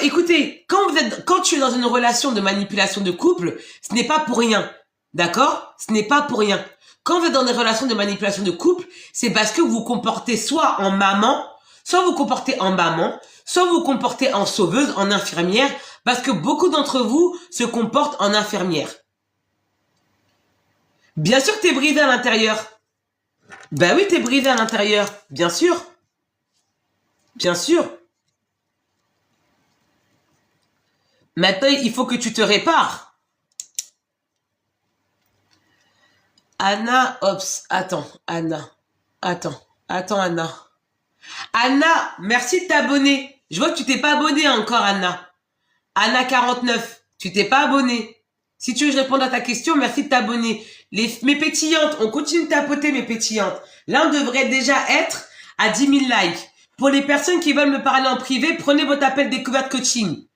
[SPEAKER 1] Écoutez, quand tu es dans une relation de manipulation de couple, ce n'est pas pour rien. D'accord? Ce n'est pas pour rien. Quand vous êtes dans des relations de manipulation de couple, c'est parce que vous vous comportez soit en maman, soit vous comportez en maman, soit vous comportez en sauveuse, en infirmière, parce que beaucoup d'entre vous se comportent en infirmière. Bien sûr que t'es brisé à l'intérieur. Ben oui, t'es brisé à l'intérieur. Bien sûr. Bien sûr. Maintenant, il faut que tu te répares. Anna, ops, attends, Anna. Attends, Anna. Anna, merci de t'abonner. Je vois que tu t'es pas abonné encore, Anna. Anna 49, tu t'es pas abonné. Si tu veux que je réponde à ta question, merci de t'abonner. Mes pétillantes, on continue de tapoter, mes pétillantes. Là, on devrait déjà être à 10 000 likes. Pour les personnes qui veulent me parler en privé, prenez votre appel découverte coaching.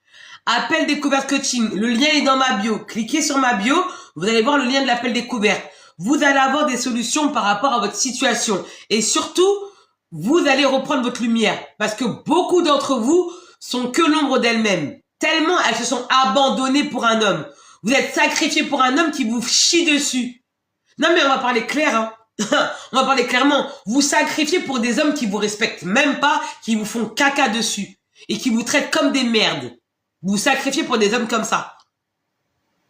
[SPEAKER 1] Appel découverte coaching. Le lien est dans ma bio. Cliquez sur ma bio. Vous allez voir le lien de l'appel découverte. Vous allez avoir des solutions par rapport à votre situation. Et surtout, vous allez reprendre votre lumière. Parce que beaucoup d'entre vous sont que l'ombre d'elles-mêmes. Tellement elles se sont abandonnées pour un homme. Vous êtes sacrifiés pour un homme qui vous chie dessus. Non mais on va parler clair, hein. On va parler clairement. Vous sacrifiez pour des hommes qui vous respectent même pas, qui vous font caca dessus et qui vous traitent comme des merdes. Vous sacrifiez pour des hommes comme ça,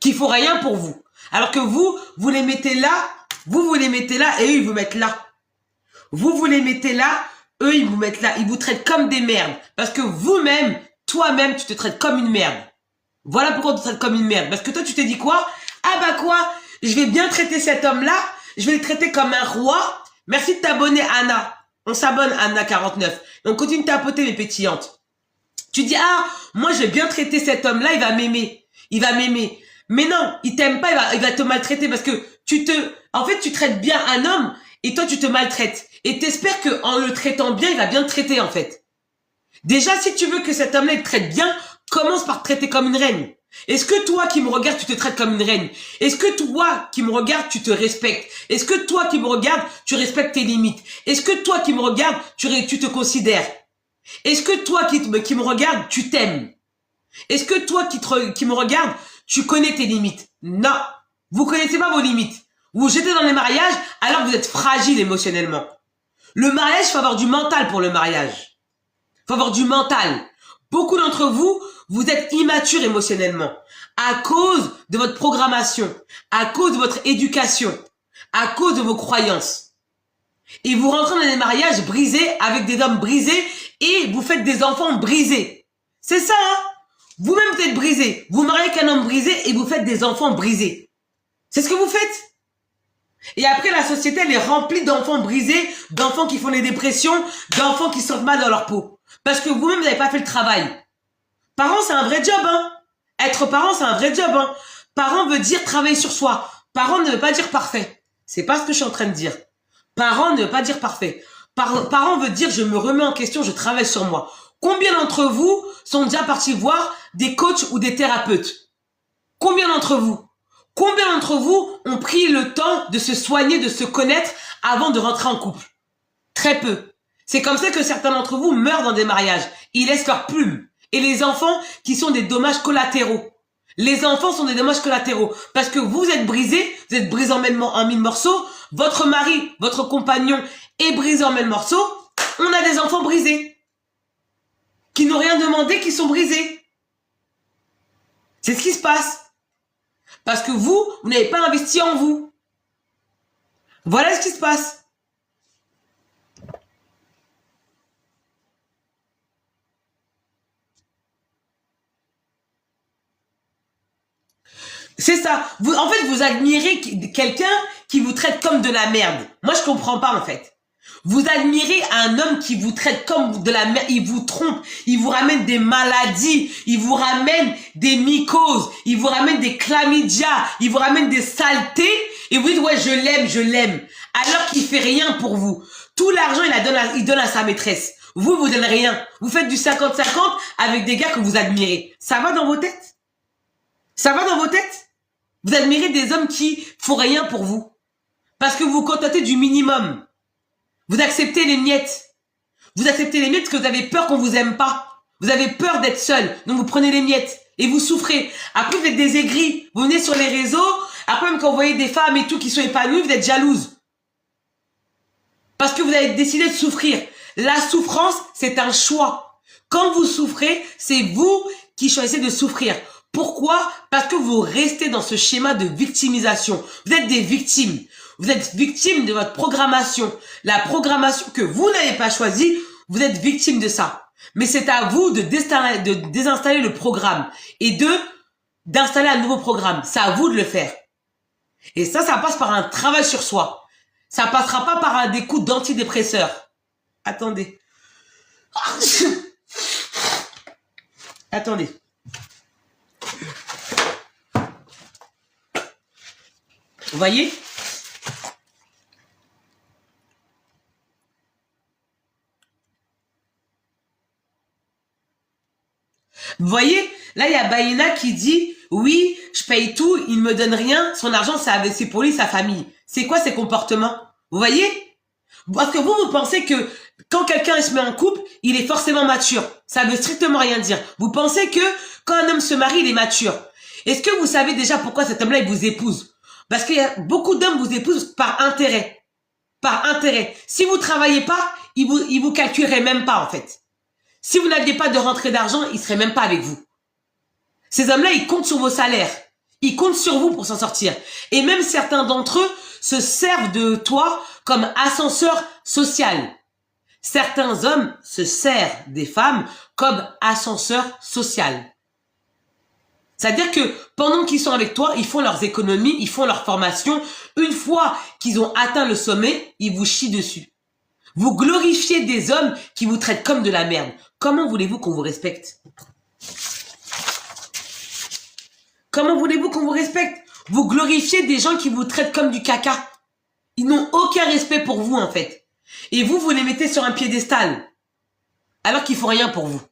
[SPEAKER 1] qui font rien pour vous. Alors que vous les mettez là, vous les mettez là et eux, ils vous mettent là. Vous les mettez là, eux, ils vous mettent là. Ils vous traitent comme des merdes. Parce que vous-même, toi-même, tu te traites comme une merde. Voilà pourquoi tu te traites comme une merde. Parce que toi, tu t'es dit quoi? Ah bah quoi? Je vais bien traiter cet homme-là. Je vais le traiter comme un roi. Merci de t'abonner, Anna. On s'abonne, Anna49. Et on continue de tapoter, mes pétillantes. Tu dis, ah, moi, je vais bien traiter cet homme-là. Il va m'aimer. Il va m'aimer. Mais non, il t'aime pas. Il va te maltraiter parce que en fait, tu traites bien un homme et toi, tu te maltraites. Et t'espères qu'en le traitant bien, il va bien te traiter, en fait. Déjà, si tu veux que cet homme-là te traite bien, commence par te traiter comme une reine. Est-ce que toi qui me regardes, tu te traites comme une reine? Est-ce que toi qui me regardes, tu te respectes? Est-ce que toi qui me regardes, tu respectes tes limites? Est-ce que toi qui me regardes, tu te considères? Est-ce que toi qui me regardes, tu t'aimes? Est-ce que toi qui me regardes, tu connais tes limites? Non. Vous connaissez pas vos limites. Vous jetez dans les mariages alors que vous êtes fragile émotionnellement. Le mariage, il faut avoir du mental pour le mariage. Il faut avoir du mental. Beaucoup d'entre vous, vous êtes immatures émotionnellement à cause de votre programmation, à cause de votre éducation, à cause de vos croyances. Et vous rentrez dans des mariages brisés avec des hommes brisés et vous faites des enfants brisés. C'est ça, hein? Vous-même, vous êtes brisé. Vous mariez avec un homme brisé et vous faites des enfants brisés. C'est ce que vous faites. Et après, la société, elle est remplie d'enfants brisés, d'enfants qui font des dépressions, d'enfants qui se sentent mal dans leur peau. Parce que vous-même, vous n'avez pas fait le travail. Parent, c'est un vrai job, hein. Être parent, c'est un vrai job, hein. Parent veut dire travailler sur soi. Parent ne veut pas dire parfait. C'est pas ce que je suis en train de dire. Parent ne veut pas dire parfait. Parent veut dire je me remets en question, je travaille sur moi. Combien d'entre vous sont déjà partis voir des coachs ou des thérapeutes? Combien d'entre vous? Combien d'entre vous ont pris le temps de se soigner, de se connaître avant de rentrer en couple? Très peu. C'est comme ça que certains d'entre vous meurent dans des mariages. Ils laissent leur plume. Et les enfants qui sont des dommages collatéraux. Les enfants sont des dommages collatéraux. Parce que vous êtes brisés, vous êtes brisés en mille morceaux. Votre mari, votre compagnon est brisé en mille morceaux. On a des enfants brisés. Qui n'ont rien demandé, qui sont brisés. C'est ce qui se passe. Parce que vous n'avez pas investi en vous. Voilà ce qui se passe. C'est ça. En fait, vous admirez quelqu'un qui vous traite comme de la merde. Moi, je comprends pas, en fait. Vous admirez un homme qui vous traite comme de la merde, il vous trompe, il vous ramène des maladies, il vous ramène des mycoses, il vous ramène des chlamydia, il vous ramène des saletés, et vous dites, ouais, je l'aime, alors qu'il fait rien pour vous. Tout l'argent, il donne à sa maîtresse. Vous donnez rien. Vous faites du 50-50 avec des gars que vous admirez. Ça va dans vos têtes? Ça va dans vos têtes? Vous admirez des hommes qui font rien pour vous. Parce que vous vous contentez du minimum. Vous acceptez les miettes. Vous acceptez les miettes parce que vous avez peur qu'on vous aime pas. Vous avez peur d'être seul. Donc vous prenez les miettes. Et vous souffrez. Après vous êtes des aigris. Vous venez sur les réseaux. Après même quand vous voyez des femmes et tout qui sont épanouies, vous êtes jalouse. Parce que vous avez décidé de souffrir. La souffrance, c'est un choix. Quand vous souffrez, c'est vous qui choisissez de souffrir. Pourquoi? Parce que vous restez dans ce schéma de victimisation. Vous êtes des victimes. Vous êtes victime de votre programmation. La programmation que vous n'avez pas choisie, vous êtes victime de ça. Mais c'est à vous de désinstaller le programme et d'installer un nouveau programme. C'est à vous de le faire. Et ça passe par un travail sur soi. Ça passera pas par des coups d'antidépresseurs. Attendez. Attendez. Vous voyez? Vous voyez? Là, il y a Baïna qui dit, oui, je paye tout, il me donne rien, son argent, c'est pour lui, sa famille. C'est quoi ces comportements? Vous voyez? Parce que vous pensez que quand quelqu'un se met en couple, il est forcément mature. Ça veut strictement rien dire. Vous pensez que quand un homme se marie, il est mature. Est-ce que vous savez déjà pourquoi cet homme-là, il vous épouse? Parce qu'il y a beaucoup d'hommes vous épousent par intérêt. par intérêt. Si vous travaillez pas, ils vous calculeraient même pas, en fait. Si vous n'aviez pas de rentrée d'argent, ils seraient même pas avec vous. Ces hommes-là, ils comptent sur vos salaires. Ils comptent sur vous pour s'en sortir. Et même certains d'entre eux se servent de toi comme ascenseur social. Certains hommes se servent des femmes comme ascenseur social. C'est-à-dire que pendant qu'ils sont avec toi, ils font leurs économies, ils font leur formation. Une fois qu'ils ont atteint le sommet, ils vous chient dessus. Vous glorifiez des hommes qui vous traitent comme de la merde. Comment voulez-vous qu'on vous respecte? Comment voulez-vous qu'on vous respecte? Vous glorifiez des gens qui vous traitent comme du caca. Ils n'ont aucun respect pour vous, en fait. Et vous les mettez sur un piédestal. Alors qu'ils font rien pour vous.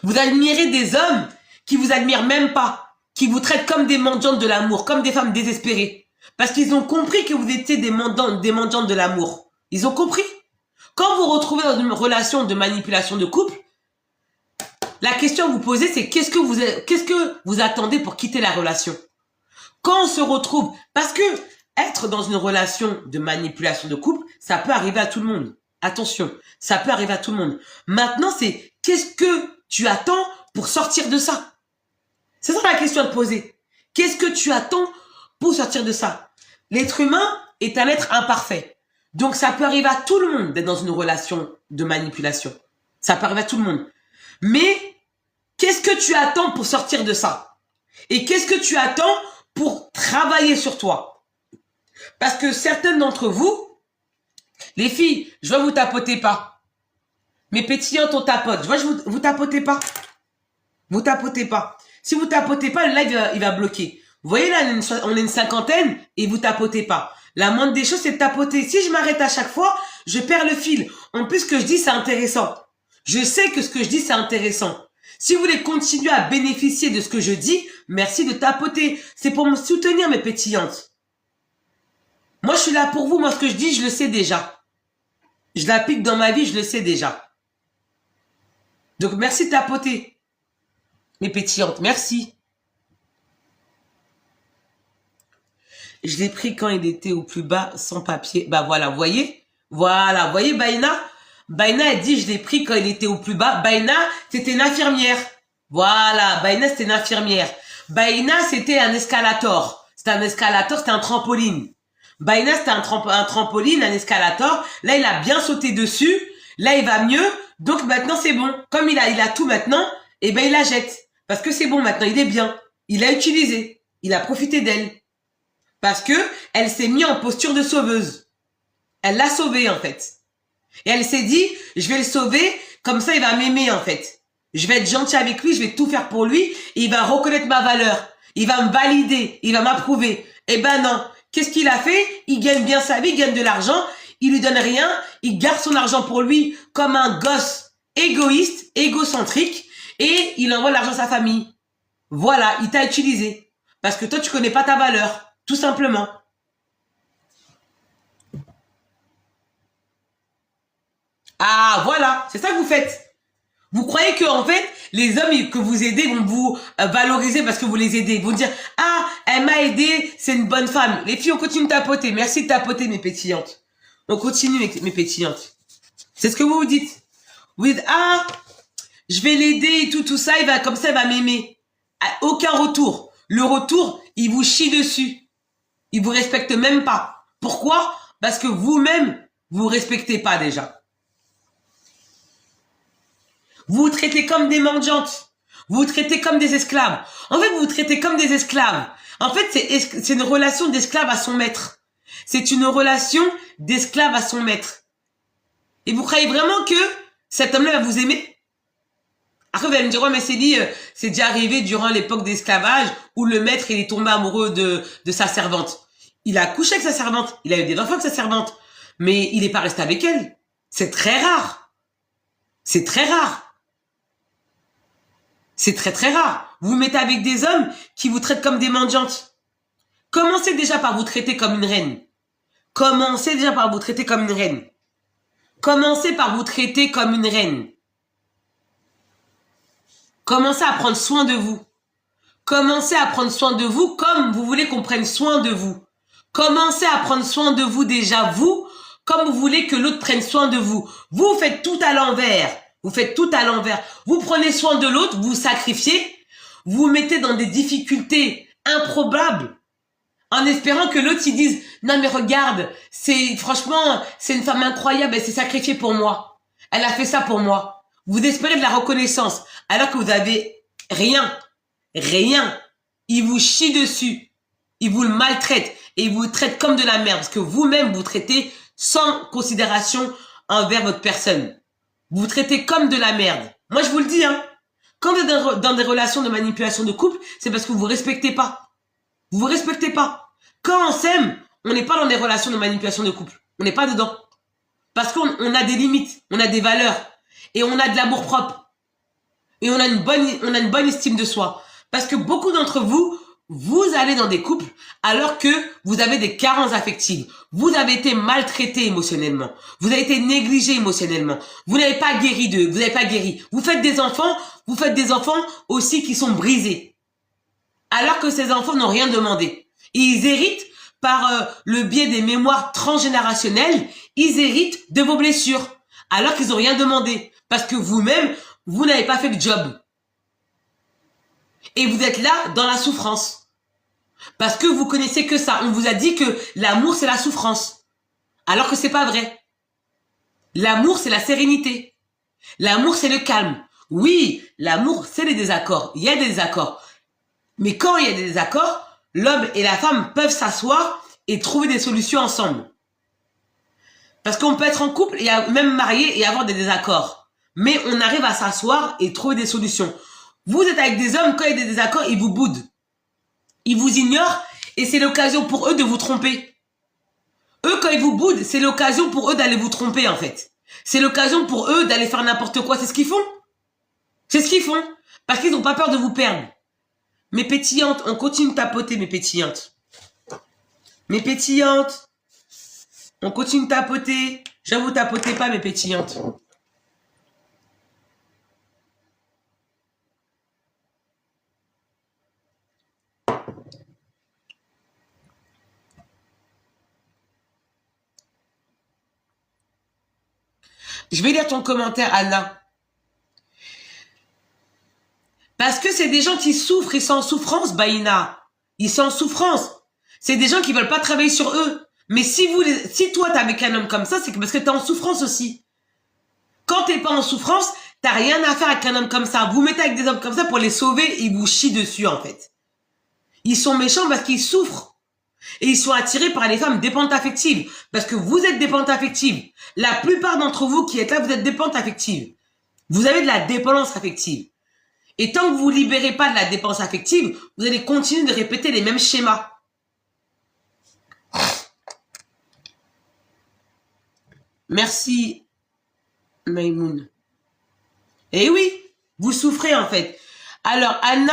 [SPEAKER 1] Vous admirez des hommes qui vous admirent même pas. Qui vous traitent comme des mendiantes de l'amour. Comme des femmes désespérées. Parce qu'ils ont compris que vous étiez des mendiantes de l'amour. Ils ont compris. Quand vous vous retrouvez dans une relation de manipulation de couple, la question à vous poser, c'est qu'est-ce que vous attendez pour quitter la relation? Quand on se retrouve, parce que être dans une relation de manipulation de couple, ça peut arriver à tout le monde. Attention, ça peut arriver à tout le monde. Maintenant, c'est qu'est-ce que tu attends pour sortir de ça? C'est ça la question à te poser. Qu'est-ce que tu attends pour sortir de ça? L'être humain est un être imparfait. Donc, ça peut arriver à tout le monde d'être dans une relation de manipulation. Ça peut arriver à tout le monde. Mais, qu'est-ce que tu attends pour sortir de ça? Et qu'est-ce que tu attends pour travailler sur toi? Parce que certaines d'entre vous, les filles, je vois vous tapotez pas. Mes pétillantes, on tapote. Je vois vous tapotez pas. Vous tapotez pas. Si vous tapotez pas, le live, il va bloquer. Vous voyez là, on est une cinquantaine et vous tapotez pas. La moindre des choses, c'est de tapoter. Si je m'arrête à chaque fois, je perds le fil. En plus, ce que je dis, c'est intéressant. Je sais que ce que je dis, c'est intéressant. Si vous voulez continuer à bénéficier de ce que je dis, merci de tapoter. C'est pour me soutenir, mes pétillantes. Moi, je suis là pour vous. Moi, ce que je dis, je le sais déjà. Je l'applique dans ma vie, je le sais déjà. Donc, merci de tapoter. Mes pétillantes, merci. Je l'ai pris quand il était au plus bas, sans papier. Bah voilà, vous voyez? Voilà, vous voyez Baïna? Baïna, elle dit, je l'ai pris quand il était au plus bas. Baïna, c'était une infirmière. Voilà, Baïna, c'était une infirmière. Baïna, c'était un escalator. C'était un escalator, c'était un trampoline. Baïna, c'était un trampoline, un escalator. Là, il a bien sauté dessus. Là, il va mieux. Donc, maintenant, c'est bon. Comme il a tout maintenant, eh ben, il la jette. Parce que c'est bon, maintenant, il est bien. Il a utilisé. Il a profité d'elle. Parce que elle s'est mise en posture de sauveuse. Elle l'a sauvé, en fait. Et elle s'est dit, je vais le sauver, comme ça il va m'aimer en fait. Je vais être gentil avec lui, je vais tout faire pour lui, et il va reconnaître ma valeur. Il va me valider, il va m'approuver. Eh ben non, qu'est-ce qu'il a fait? Il gagne bien sa vie, il gagne de l'argent, il lui donne rien, il garde son argent pour lui comme un gosse égoïste, égocentrique, et il envoie l'argent à sa famille. Voilà, il t'a utilisé. Parce que toi tu connais pas ta valeur, tout simplement. Ah, voilà, c'est ça que vous faites. Vous croyez que en fait, les hommes que vous aidez vont vous valoriser parce que vous les aidez. Ils vont dire, ah, elle m'a aidé, c'est une bonne femme. Les filles, on continue de tapoter. Merci de tapoter, mes pétillantes. On continue, mes pétillantes. C'est ce que vous vous dites. Vous dites, ah, je vais l'aider et tout ça, comme ça, il va m'aimer. Aucun retour. Le retour, il vous chie dessus. Il vous respecte même pas. Pourquoi? Parce que vous-même, vous respectez pas déjà. Vous vous traitez comme des mendiantes. Vous vous traitez comme des esclaves. En fait, vous vous traitez comme des esclaves. En fait, c'est une relation d'esclave à son maître. C'est une relation d'esclave à son maître. Et vous croyez vraiment que cet homme-là va vous aimer? Après, vous allez me dire, ouais, mais c'est déjà arrivé durant l'époque d'esclavage où le maître, il est tombé amoureux de sa servante. Il a couché avec sa servante. Il a eu des enfants avec sa servante. Mais il n'est pas resté avec elle. C'est très rare. C'est très rare. C'est très très rare. Vous vous mettez avec des hommes qui vous traitent comme des mendiantes. Commencez déjà par vous traiter comme une reine. Commencez déjà par vous traiter comme une reine. Commencez par vous traiter comme une reine. Commencez à prendre soin de vous. Commencez à prendre soin de vous comme vous voulez qu'on prenne soin de vous. Commencez à prendre soin de vous déjà, vous, comme vous voulez que l'autre prenne soin de vous. Vous faites tout à l'envers. Vous faites tout à l'envers. Vous prenez soin de l'autre, vous vous sacrifiez, vous vous mettez dans des difficultés improbables en espérant que l'autre s'y dise « Non mais regarde, franchement, c'est une femme incroyable, elle s'est sacrifiée pour moi. Elle a fait ça pour moi. » Vous espérez de la reconnaissance alors que vous avez rien. Rien. Il vous chie dessus. Il vous le maltraite et il vous le traite comme de la merde parce que vous-même vous traitez sans considération envers votre personne. Vous vous traitez comme de la merde. Moi, je vous le dis, hein. Quand vous êtes dans des relations de manipulation de couple, c'est parce que vous vous respectez pas. Vous vous respectez pas. Quand on s'aime, on n'est pas dans des relations de manipulation de couple. On n'est pas dedans. Parce qu'on a des limites, on a des valeurs et on a de l'amour propre. Et on a une bonne estime de soi. Parce que beaucoup d'entre vous, vous allez dans des couples alors que vous avez des carences affectives. Vous avez été maltraité émotionnellement. Vous avez été négligé émotionnellement. Vous n'avez pas guéri d'eux. Vous n'avez pas guéri. Vous faites des enfants aussi qui sont brisés. Alors que ces enfants n'ont rien demandé. Et ils héritent par le biais des mémoires transgénérationnelles, ils héritent de vos blessures. Alors qu'ils n'ont rien demandé. Parce que vous-même, vous n'avez pas fait le job. Et vous êtes là dans la souffrance. Parce que vous connaissez que ça. On vous a dit que l'amour, c'est la souffrance. Alors que c'est pas vrai. L'amour, c'est la sérénité. L'amour, c'est le calme. Oui, l'amour, c'est les désaccords. Il y a des désaccords. Mais quand il y a des désaccords, l'homme et la femme peuvent s'asseoir et trouver des solutions ensemble. Parce qu'on peut être en couple, et même marié et avoir des désaccords. Mais on arrive à s'asseoir et trouver des solutions. Vous êtes avec des hommes, quand il y a des désaccords, ils vous boudent. Ils vous ignorent et c'est l'occasion pour eux de vous tromper. Eux, quand ils vous boudent, c'est l'occasion pour eux d'aller vous tromper, en fait. C'est l'occasion pour eux d'aller faire n'importe quoi. C'est ce qu'ils font. C'est ce qu'ils font. Parce qu'ils n'ont pas peur de vous perdre. Mes pétillantes, on continue de tapoter, mes pétillantes. Mes pétillantes, on continue de tapoter. Je ne vous tapotez pas, mes pétillantes. Je vais lire ton commentaire, Anna. Parce que c'est des gens qui souffrent, ils sont en souffrance, Baïna. Ils sont en souffrance. C'est des gens qui veulent pas travailler sur eux. Mais si toi t'es avec un homme comme ça, c'est parce que t'es en souffrance aussi. Quand t'es pas en souffrance, t'as rien à faire avec un homme comme ça. Vous mettez avec des hommes comme ça pour les sauver, ils vous chient dessus, en fait. Ils sont méchants parce qu'ils souffrent. Et ils sont attirés par les femmes dépendantes affectives. Parce que vous êtes dépendantes affectives. La plupart d'entre vous qui êtes là, vous êtes dépendantes affectives. Vous avez de la dépendance affective. Et tant que vous ne vous libérez pas de la dépendance affective, vous allez continuer de répéter les mêmes schémas. Merci, Maïmoun. Eh oui, vous souffrez en fait. Alors, Anna,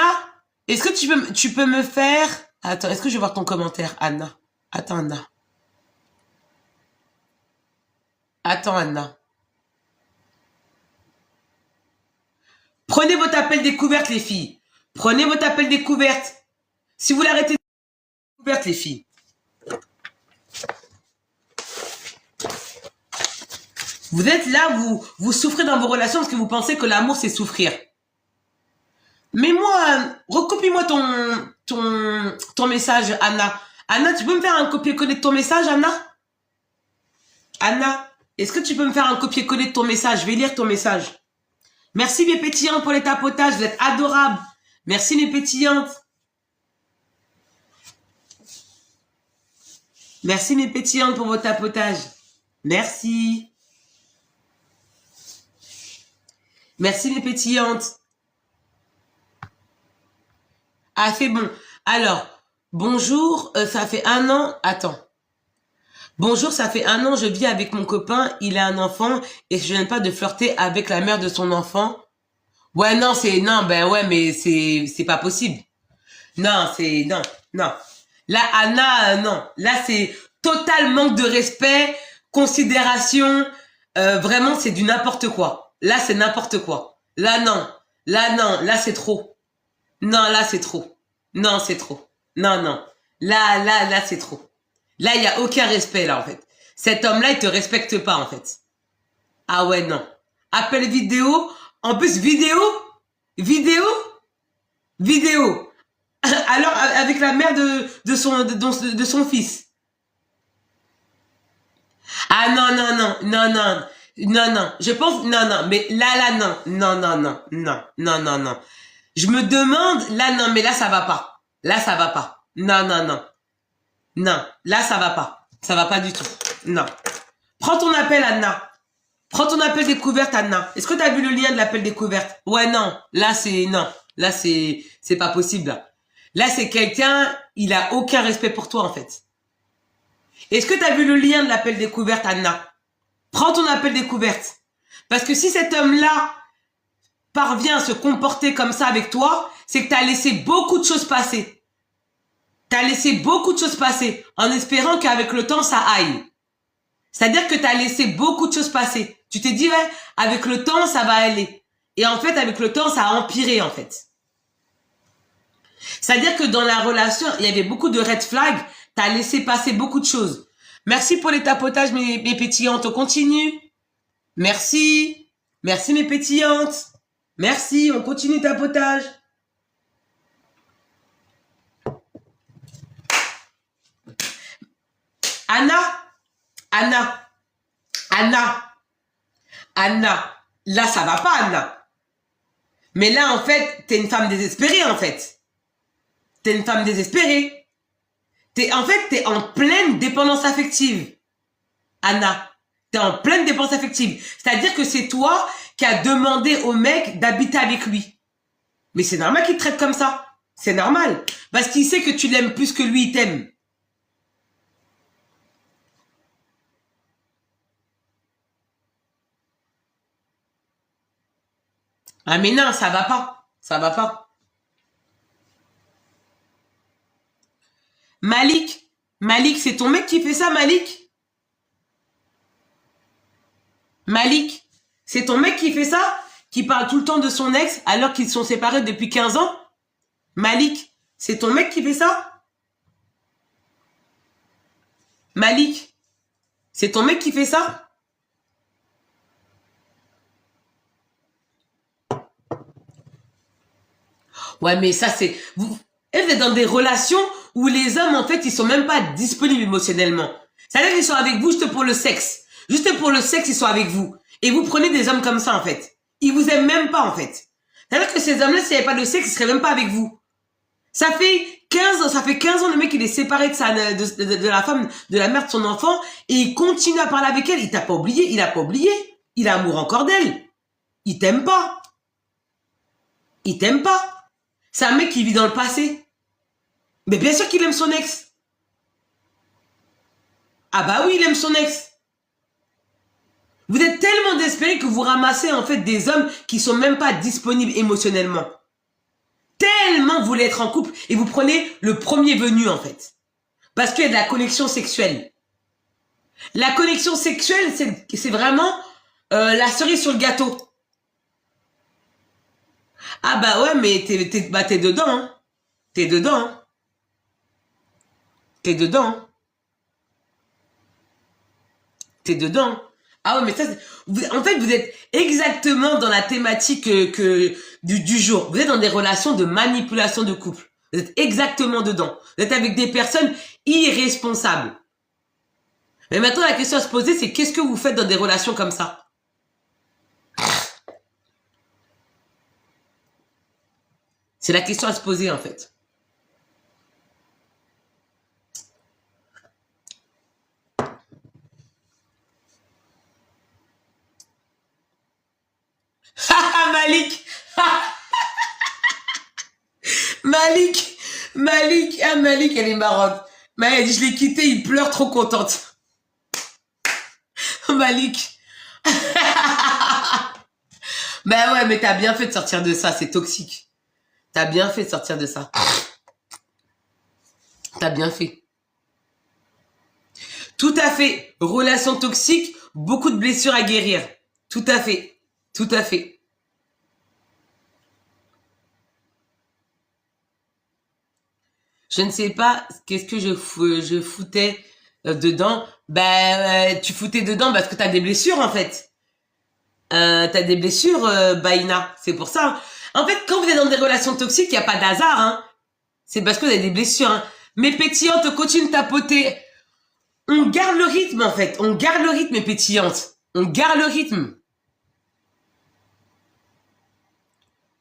[SPEAKER 1] est-ce que tu peux me faire... Attends, est-ce que je vais voir ton commentaire, Anna? Attends, Anna. Attends, Anna. Prenez votre appel découverte, les filles. Prenez votre appel découverte. Si vous l'arrêtez découverte, les filles. Vous êtes là, vous souffrez dans vos relations parce que vous pensez que l'amour, c'est souffrir. Mais moi, recopie-moi ton message, Anna. Anna, tu peux me faire un copier-coller de ton message, Anna? Anna, est-ce que tu peux me faire un copier-coller de ton message? Je vais lire ton message. Merci mes pétillantes pour les tapotages, vous êtes adorables. Merci mes pétillantes. Merci mes pétillantes pour vos tapotages. Merci. Merci mes pétillantes. Ah, c'est bon. Alors, bonjour, ça fait 1 an. Attends. Bonjour, ça fait 1 an, je vis avec mon copain, il a un enfant et je viens pas de flirter avec la mère de son enfant. Ouais, non, ben ouais, mais c'est pas possible. Non, non. Là, Anna, non. Là, c'est total manque de respect, considération. Vraiment, c'est du n'importe quoi. Là, c'est n'importe quoi. Là, non. Là, non. Là, c'est trop. Non, là, c'est trop. Non, c'est trop. Non. Là, c'est trop. Là, il n'y a aucun respect, là, en fait. Cet homme-là, il te respecte pas, en fait. Ah ouais, non. Appel vidéo. En plus, vidéo. Vidéo. Vidéo. Alors, avec la mère de son fils. Ah non, non, non, non, non. Non, non. Je pense, non, non. Mais là, non. Non, non, non. Non, non, non, non. Je me demande, là, non, mais là, ça va pas. Là, ça va pas. Non, non, non. Non, là, ça va pas. Ça va pas du tout. Non. Prends ton appel, Anna. Prends ton appel découverte, Anna. Est-ce que tu as vu le lien de l'appel découverte? Ouais, non. Là, c'est... Non. Là, c'est pas possible. Là, c'est quelqu'un... Il a aucun respect pour toi, en fait. Est-ce que tu as vu le lien de l'appel découverte, Anna? Prends ton appel découverte. Parce que si cet homme-là parvient à se comporter comme ça avec toi, c'est que tu as laissé beaucoup de choses passer. Tu as laissé beaucoup de choses passer en espérant qu'avec le temps, ça aille. C'est-à-dire que tu as laissé beaucoup de choses passer. Tu t'es dit, ouais, avec le temps, ça va aller. Et en fait, avec le temps, ça a empiré, en fait. C'est-à-dire que dans la relation, il y avait beaucoup de red flags. Tu as laissé passer beaucoup de choses. Merci pour les tapotages, mes pétillantes. On continue. Merci. Merci, mes pétillantes. Merci, on continue le tapotage. Anna. Anna. Anna. Anna. Là, ça va pas, Anna. Mais là, en fait, t'es une femme désespérée, en fait. T'es une femme désespérée. En fait, t'es en pleine dépendance affective. Anna. T'es en pleine dépendance affective. C'est-à-dire que c'est toi qui as demandé au mec d'habiter avec lui. Mais c'est normal qu'il te traite comme ça. C'est normal. Parce qu'il sait que tu l'aimes plus que lui, il t'aime. Ah mais non, ça va pas. Ça va pas. Malik. Malik, c'est ton mec qui fait ça, Malik? Malik, c'est ton mec qui fait ça? Qui parle tout le temps de son ex alors qu'ils sont séparés depuis 15 ans? Malik, c'est ton mec qui fait ça? Malik, c'est ton mec qui fait ça? Ouais, mais ça, c'est... Vous êtes dans des relations où les hommes, en fait, ils sont même pas disponibles émotionnellement. C'est-à-dire qu'ils sont avec vous juste pour le sexe. Juste pour le sexe, ils sont avec vous. Et vous prenez des hommes comme ça, en fait. Ils vous aiment même pas, en fait. C'est-à-dire que ces hommes-là, s'il n'y avait pas de sexe, ils seraient même pas avec vous. Ça fait 15 ans, le mec, il est séparé de la femme, de la mère de son enfant, et il continue à parler avec elle. Il t'a pas oublié, il a pas oublié. Il a amour encore d'elle. Il t'aime pas. Il t'aime pas. C'est un mec qui vit dans le passé. Mais bien sûr qu'il aime son ex. Ah bah oui, il aime son ex. Vous êtes tellement désespérés que vous ramassez en fait des hommes qui sont même pas disponibles émotionnellement. Tellement vous voulez être en couple et vous prenez le premier venu en fait. Parce qu'il y a de la connexion sexuelle. La connexion sexuelle, c'est vraiment la cerise sur le gâteau. Ah bah ouais, mais t'es dedans. Hein. T'es dedans. Hein. T'es dedans. Hein. T'es dedans. Ah ouais, mais ça, en fait, vous êtes exactement dans la thématique du jour. Vous êtes dans des relations de manipulation de couple. Vous êtes exactement dedans. Vous êtes avec des personnes irresponsables. Mais maintenant, la question à se poser, c'est qu'est-ce que vous faites dans des relations comme ça? C'est la question à se poser, en fait. Malik. Malik. Malik. Ah, Malik, elle est marrante. Mais elle dit, je l'ai quitté, il pleure trop contente. Malik. Ben ouais, mais t'as bien fait de sortir de ça, c'est toxique. T'as bien fait de sortir de ça. T'as bien fait. Tout à fait. Relation toxique, beaucoup de blessures à guérir. Tout à fait. Tout à fait. Je ne sais pas qu'est-ce que je foutais dedans, tu foutais dedans parce que t'as des blessures en fait. T'as des blessures, Baïna. C'est pour ça. En fait, quand vous êtes dans des relations toxiques, il y a pas d'hasard. Hein. C'est parce que vous avez des blessures. Hein. Mes pétillantes, continue de tapoter. On garde le rythme en fait. On garde le rythme, mes pétillantes. On garde le rythme.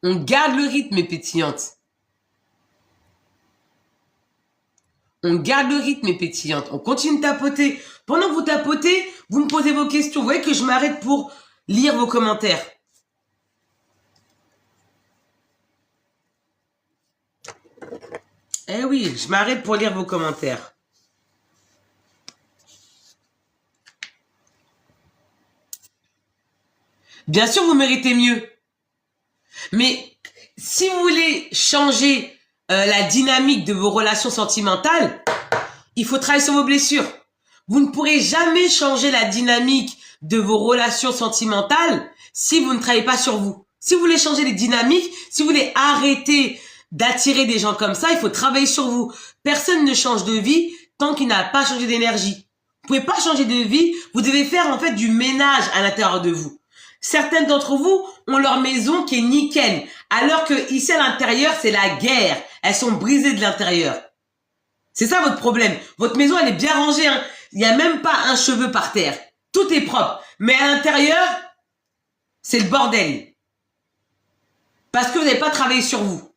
[SPEAKER 1] On garde le rythme, mes pétillantes. On garde le rythme, mes pétillantes. On continue de tapoter. Pendant que vous tapotez, vous me posez vos questions. Vous voyez que je m'arrête pour lire vos commentaires. Eh oui, je m'arrête pour lire vos commentaires. Bien sûr, vous méritez mieux. Mais si vous voulez changer la dynamique de vos relations sentimentales, il faut travailler sur vos blessures. Vous ne pourrez jamais changer la dynamique de vos relations sentimentales si vous ne travaillez pas sur vous. Si vous voulez changer les dynamiques, si vous voulez arrêter d'attirer des gens comme ça, il faut travailler sur vous. Personne ne change de vie tant qu'il n'a pas changé d'énergie. Vous pouvez pas changer de vie, vous devez faire en fait du ménage à l'intérieur de vous. Certaines d'entre vous ont leur maison qui est nickel, alors que ici à l'intérieur, c'est la guerre. Elles sont brisées de l'intérieur. C'est ça votre problème. Votre maison, elle est bien rangée. Hein. Il n'y a même pas un cheveu par terre. Tout est propre. Mais à l'intérieur, c'est le bordel. Parce que vous n'avez pas travaillé sur vous.